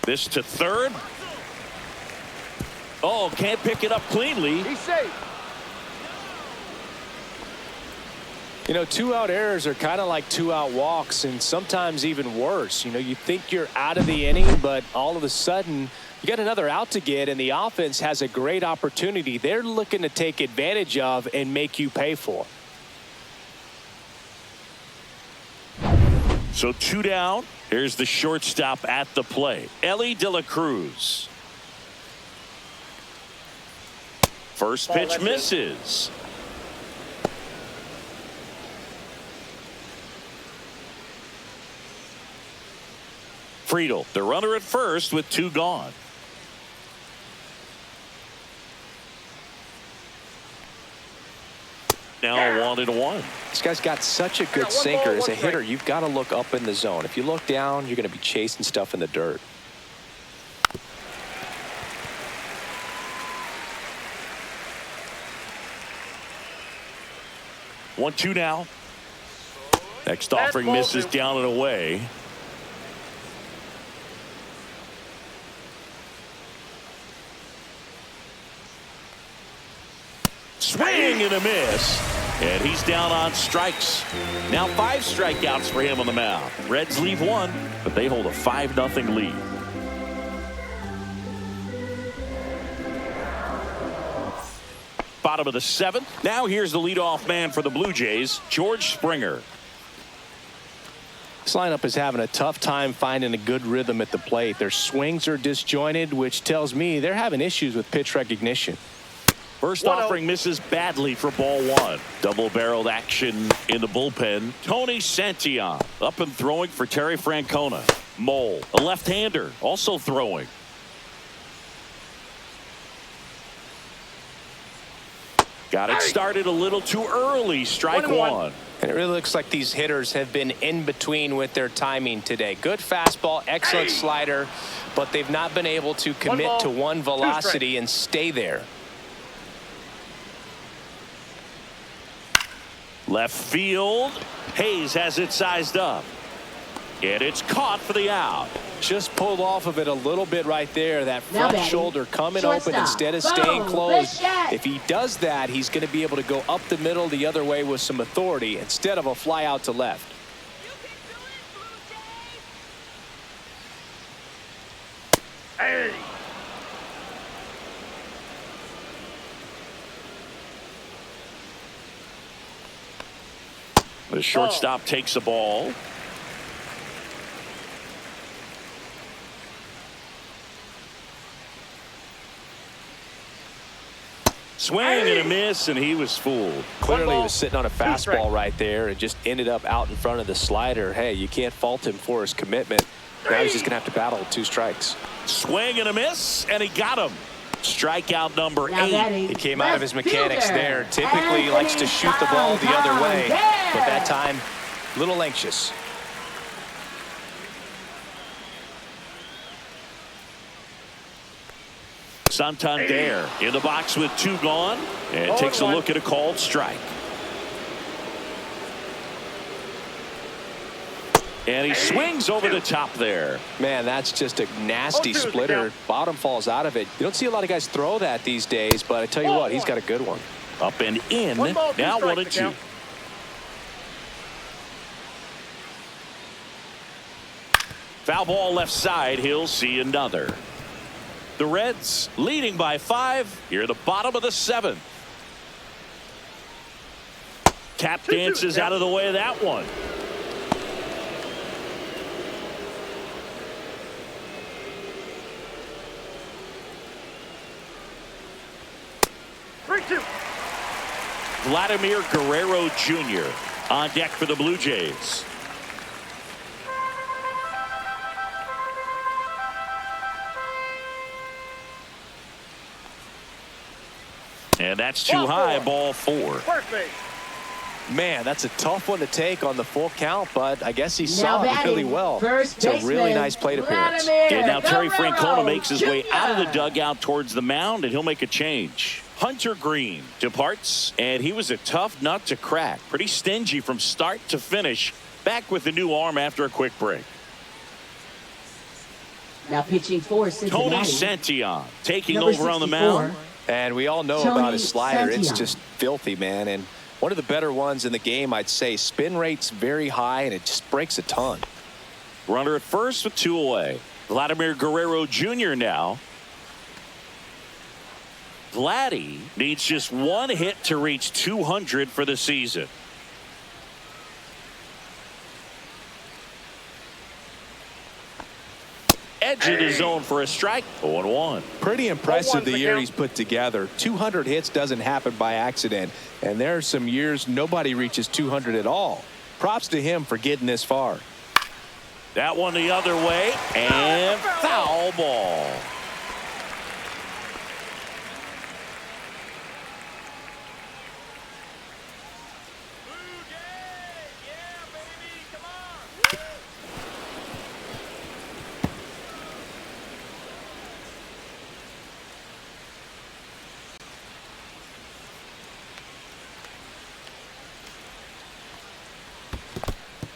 This to third. Oh, can't pick it up cleanly. He's safe. You know, 2-out errors are kind of like 2-out walks, and sometimes even worse. You know, you think you're out of the inning, but all of a sudden you got another out to get, and the offense has a great opportunity they're looking to take advantage of and make you pay for. So 2 down. Here's the shortstop at the plate, Ellie De La Cruz. First pitch misses. Friedel, the runner at first with 2 gone. Now 1-1. This guy's got such a good sinker. As a hitter, you've got to look up in the zone. If you look down, you're going to be chasing stuff in the dirt. One, 2 now. Next offering misses down and away. Swing and a miss. And he's down on strikes. Now 5 strikeouts for him on the mound. Reds leave 1, but they hold a 5-0 lead. Bottom of the 7th. Now here's the leadoff man for the Blue Jays, George Springer. This lineup is having a tough time finding a good rhythm at the plate. Their swings are disjointed, which tells me they're having issues with pitch recognition. First offering misses badly for ball 1. Double-barreled action in the bullpen. Tony Santillan up and throwing for Terry Francona. Mole, a left-hander, also throwing. Got it started a little too early. Strike 1. And it really looks like these hitters have been in between with their timing today. Good fastball, excellent slider, but they've not been able to commit to one velocity and stay there. Left field. Hayes has it sized up. And it's caught for the out. Just pulled off of it a little bit right there. That front shoulder coming open instead of staying closed. If he does that, he's going to be able to go up the middle the other way with some authority instead of a fly out to left. Hey. The shortstop takes the ball. Swing and a miss, and he was fooled. Clearly he was sitting on a fastball right there and just ended up out in front of the slider. Hey, you can't fault him for his commitment. Now he's just going to have to battle with 2 strikes. Swing and a miss, and he got him. Strikeout number 8. He came out of his mechanics there. Typically he likes to shoot the ball the other way, but that time a little anxious. Santander in the box with 2 gone, and takes a look at a called strike. And he swings over the top there. Man, that's just a nasty splitter. Bottom falls out of it. You don't see a lot of guys throw that these days, but I tell you what, he's got a good one. Up and in. Now 1-2. Foul ball left side. He'll see another. The Reds leading by 5 here at the bottom of the 7th. Tap dances out of the way of that one. Vladimir Guerrero Jr. on deck for the Blue Jays. And that's too high, ball 4. Perfect. Man, that's a tough one to take on the full count, but I guess he saw it really well. It's a really nice plate appearance. And now Terry Francona makes his way out of the dugout towards the mound, and he'll make a change. Hunter Green departs, and he was a tough nut to crack. Pretty stingy from start to finish. Back with the new arm after a quick break. Now pitching for Cincinnati, Tony Santillan taking number over on the 64. mound. And we all know Tony about his slider. It's Santillan. just filthy, man. And one of the better ones in the game, I'd say. Spin rate's very high, and it just breaks a ton. Runner at first with 2 away. Vladimir Guerrero Jr. now. Vladdy needs just 1 hit to reach 200 for the season. Edge of the zone for a strike. 0-1. Pretty impressive the the year count. he's put together. 200 hits doesn't happen by accident. And there are some years nobody reaches 200 at all. Props to him for getting this far. That one the other way, and foul ball.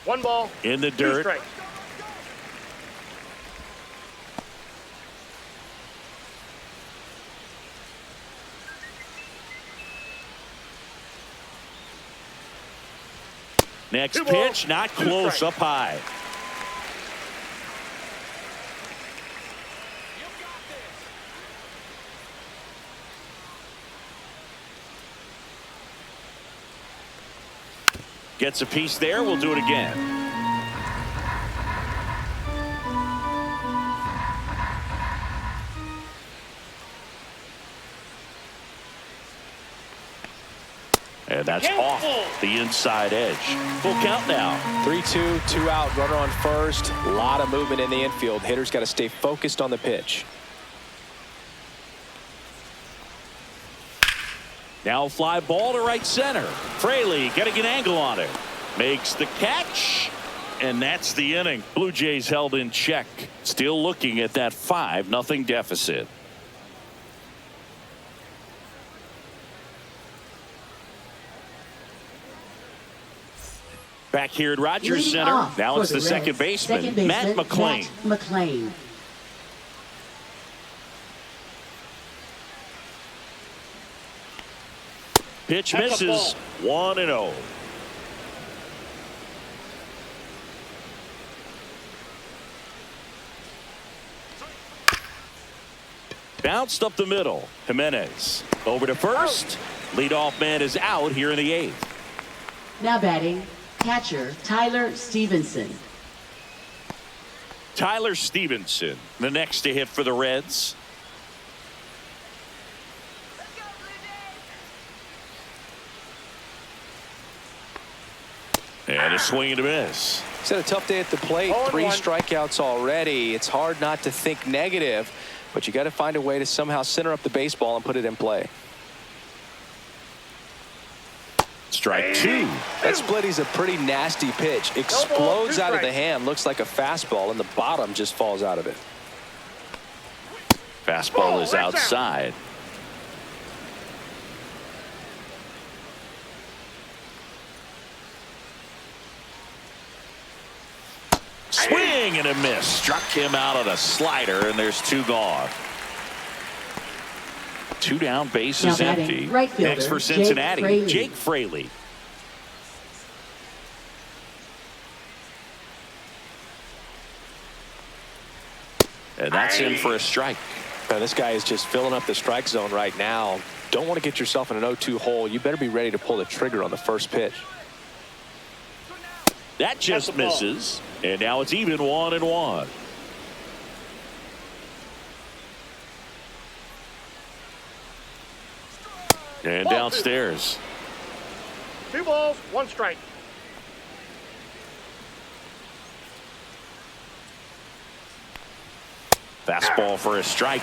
One ball. In the 2 dirt. strikes. Next 2 balls, pitch, not 2 close, strikes. up high. Gets a piece there. We'll do it again. And that's off the inside edge. Full count now. 3-2, 2 out, runner on first. A lot of movement in the infield. Hitter's got to stay focused on the pitch. Now fly ball to right center. Fraley getting an angle on it. Makes the catch. And that's the inning. Blue Jays held in check. Still looking at that 5-0 deficit. Back here at Rogers Leading Center. off Now for it's the Reds. second baseman, Matt McClain. Matt McClain. Pitch That's a misses. 1-0. Bounced up the middle. Jimenez over to first. Leadoff man is out here in the 8th. Now batting, catcher Tyler Stevenson. Tyler Stevenson, the next to hit for the Reds. And a swing and a miss. He's had a tough day at the plate. 3 strikeouts already. It's hard not to think negative, but you got to find a way to somehow center up the baseball and put it in play. Strike 2. That splitty's a pretty nasty pitch. Explodes out of the hand. Looks like a fastball, and the bottom just falls out of it. Fastball is outside. Swing and a miss. Struck him out on a slider, and there's 2 gone. 2 down, base is Now batting, empty. right fielder, Next for Jake Cincinnati, Fraley. Jake Fraley. And that's in for a strike. Now, this guy is just filling up the strike zone right now. Don't want to get yourself in an 0-2 hole. You better be ready to pull the trigger on the first pitch. That just misses. And now it's even 1-1. And downstairs. 2 balls, 1 strike. Fastball for a strike.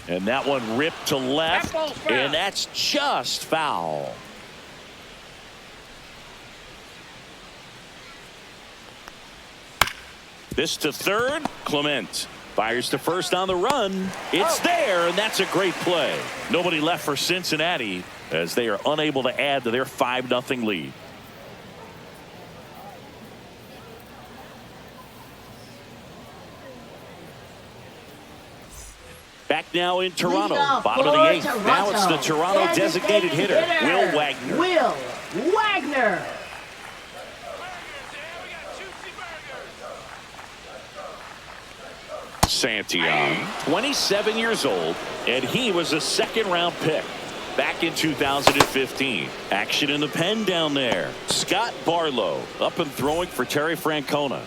And that one ripped to left. That ball's foul. And that's just foul. This to third. Clement fires to first on the run. It's there, and that's a great play. Nobody left for Cincinnati as they are unable to add to their 5-0 lead. Back now in Toronto, bottom of the 8th. Now it's the Toronto designated hitter, Will Wagner. Will Wagner. Santillan, 27 years old, and he was a 2nd-round pick back in 2015. Action in the pen down there. Scott Barlow up and throwing for Terry Francona.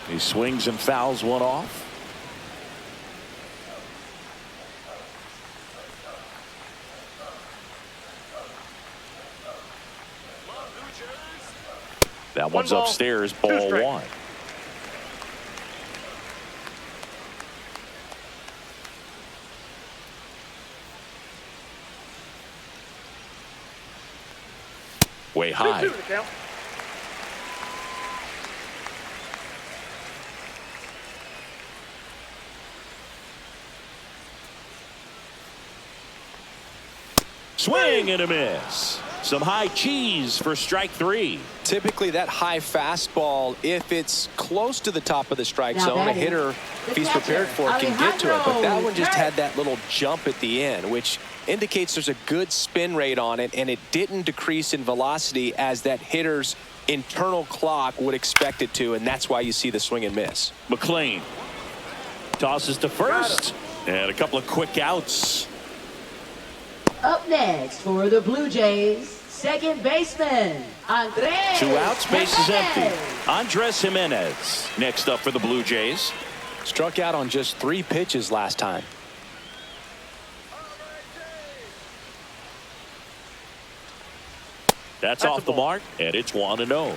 He swings and fouls one off. That one's ball, upstairs, 2 ball strikes. 1. Way high. 2-2 to count. Swing and a miss. Some high cheese for strike 3. Typically that high fastball, if it's close to the top of the strike Now zone, a batting, hitter, if he's prepared for it, can get to it. But that one just had that little jump at the end, which indicates there's a good spin rate on it, and it didn't decrease in velocity as that hitter's internal clock would expect it to, and that's why you see the swing and miss. McLean tosses to first, and a couple of quick outs. Up next for the Blue Jays, second baseman, Andres. 2 outs, base is empty. Jimenez. Andres Jimenez next up for the Blue Jays. Struck out on just 3 pitches last time. That's off the mark, and it's 1-0.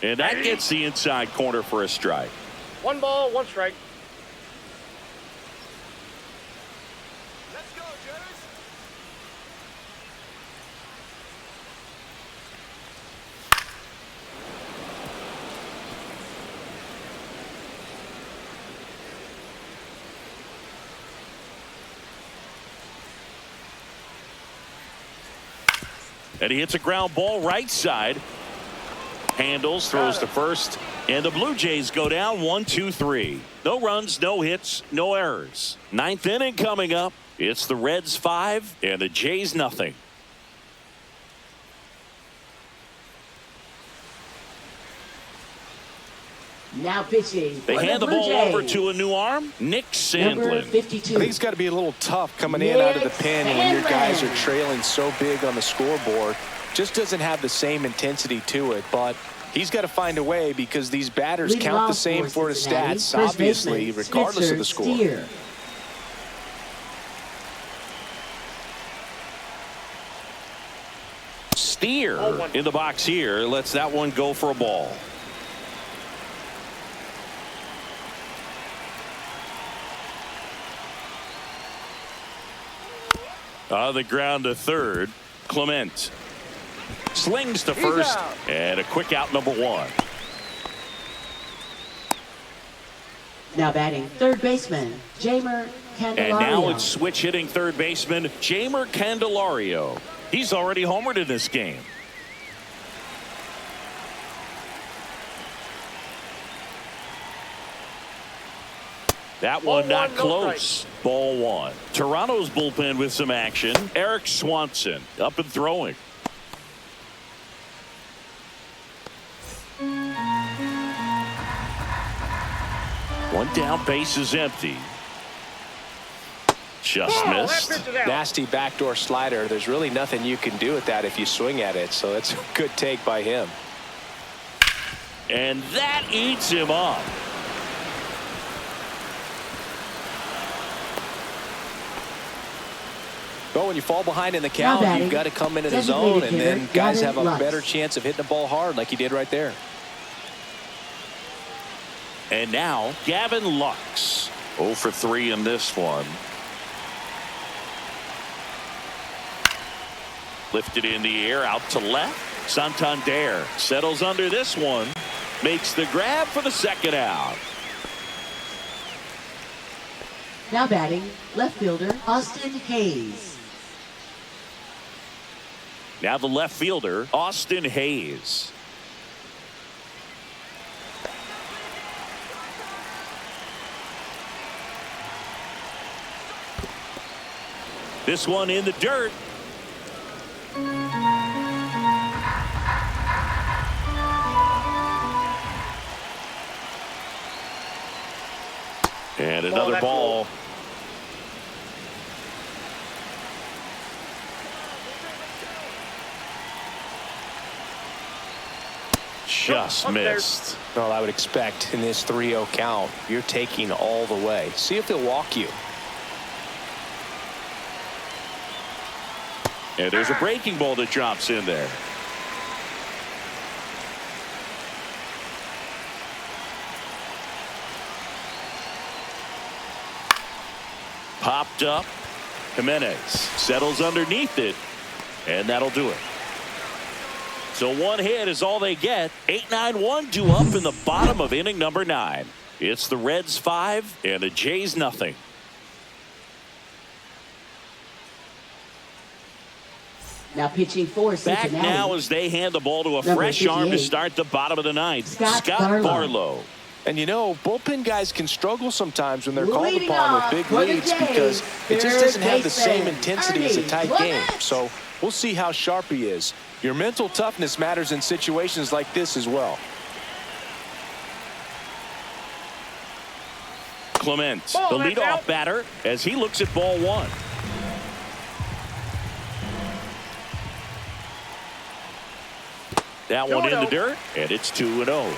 And that gets the inside corner for a strike. 1 ball, 1 strike. Let's go, Jays. And he hits a ground ball right side. Handles, throws to first, and the Blue Jays go down 1-2-3. No runs, no hits, no errors. 9th inning coming up. It's the Reds 5 and the Jays nothing. Now pitching. They for hand the Blue ball Jays, over to a new arm, Nick number Sandlin. 52. I think it's got to be a little tough coming in out of the pen when your guys are trailing so big on the scoreboard. Just doesn't have the same intensity to it, but he's got to find a way because these batters Leading count the off same for for his Cincinnati, stats, first obviously, baseman, regardless of the score. Steer. Steer in the box here lets that one go for a ball. On the ground to third, Clement slings to first, and a quick out, number 1. Now batting third baseman, Jamer Candelario. And now it's switch hitting third baseman Jamer Candelario. He's already homered in this game. That one not close. Ball 1. Toronto's bullpen with some action. Eric Swanson up and throwing. One down, base is empty. Just missed. Nasty backdoor slider. There's really nothing you can do with that if you swing at it, so it's a good take by him. And that eats him up. But when you fall behind in the count, batting, you've got to come into the designated zone, and hitter, then guys Gavin have a Lux. better chance of hitting the ball hard like he did right there. And now Gavin Lux 0 for 3 in this one. Lifted in the air out to left. Santander settles under this one. Makes the grab for the second out. Now batting left fielder, Austin Hayes. Now the left fielder, Austin Hayes. This one in the dirt. And another ball. Just missed. Well, I would expect in this 3-0 count, you're taking all the way. See if he'll walk you. And there's a breaking ball that drops in there. Popped up. Jimenez settles underneath it, and that'll do it. So one hit is all they get. 8-9-1 due up in the bottom of inning number 9. It's the Reds 5 and the Jays nothing. Now pitching for Back Cincinnati. now as they hand the ball to a Number fresh arm to 58. start the bottom of the 9th. Scott Barlow. And you know, bullpen guys can struggle sometimes when they're called Leading upon with off big for the leads Jays, because it just third doesn't have the same baseman, intensity as a Ernie tight Clement. game. So we'll see how sharp he is. Your mental toughness matters in situations like this as well. Clement, Ball, the that's leadoff out. batter, as he looks at ball 1. That one in the 2-0. dirt, and it's 2-0.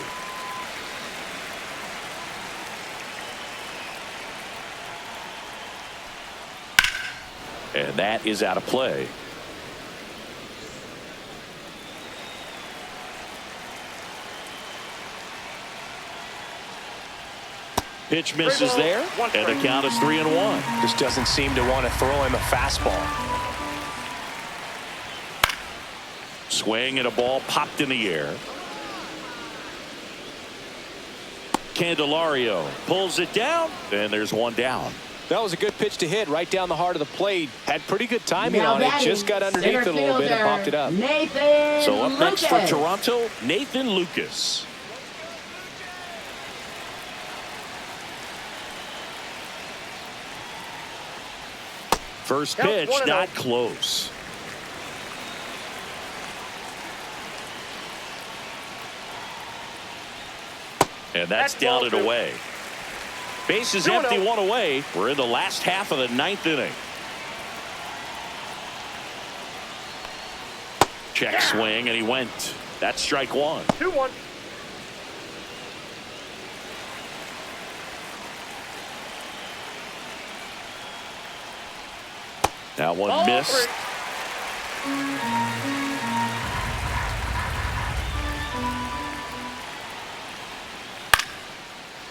And that is out of play. Pitch misses ball, there, one and the strike. count is 3-1. Just doesn't seem to want to throw him a fastball. Swing and a ball popped in the air. Candelario pulls it down, and there's one down. That was a good pitch to hit right down the heart of the plate. Had pretty good timing Now on it. batting, Just got underneath it a little bit and center popped it up. fielder, Nathan So up next for Lucas. Toronto, Nathan Lucas. First Count pitch, 1-0. not close. And that's That's down ball and 2. away. Bases 2-0. empty, one away. We're in the last half of the 9th inning. Check swing, and he went. That's strike 1. 2-1. That one Ball missed.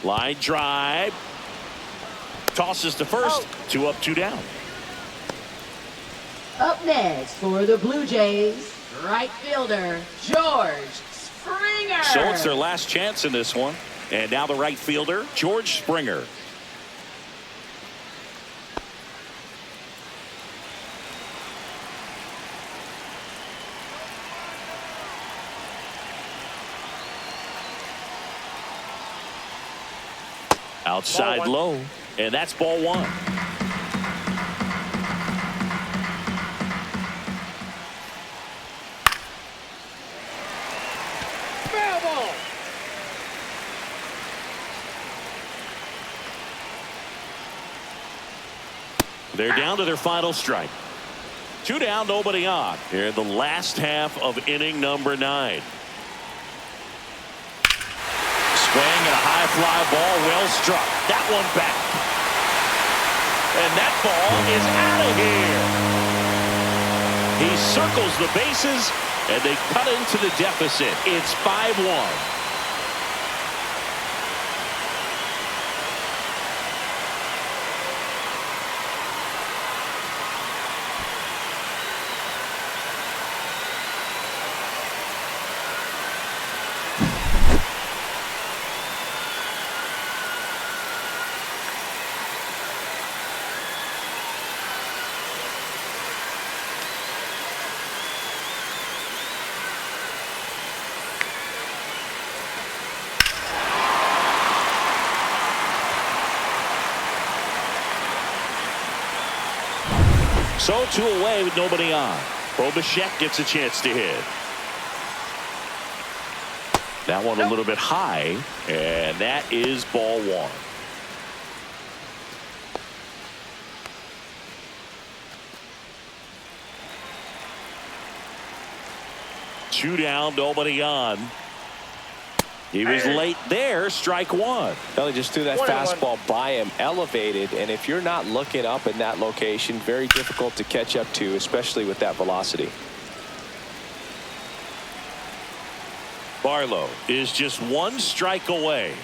3. Line drive. Tosses to first. 2 up, 2 down. Up next for the Blue Jays, right fielder George Springer. So it's their last chance in this one. And now the right fielder, George Springer. Outside Ball 1. low. And that's ball 1. Foul ball. They're down to their final strike. 2 down, nobody on. Here in the last half of inning number 9. Swing and a high fly ball, well struck. That one back. And that ball is out of here. He circles the bases, and they cut into the deficit. It's 5-1. So 2 away with nobody on. Bichette gets a chance to hit. That one a little bit high, and that is ball 1. Two down, nobody on. He was late there, strike 1. Well, he just threw that 1-1. fastball by him, elevated, and if you're not looking up in that location, very difficult to catch up to, especially with that velocity. Barlow is just 1 strike away.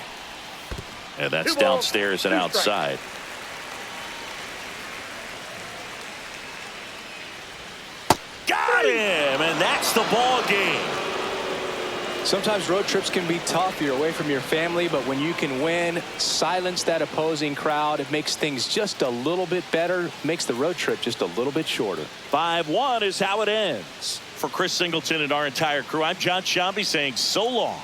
And that's 2 balls, downstairs and 2 outside. Got him, and that's the ball game. Sometimes road trips can be tough. You're away from your family, but when you can win, silence that opposing crowd, it makes things just a little bit better, makes the road trip just a little bit shorter. 5-1 is how it ends. For Chris Singleton and our entire crew, I'm John Shambi saying so long.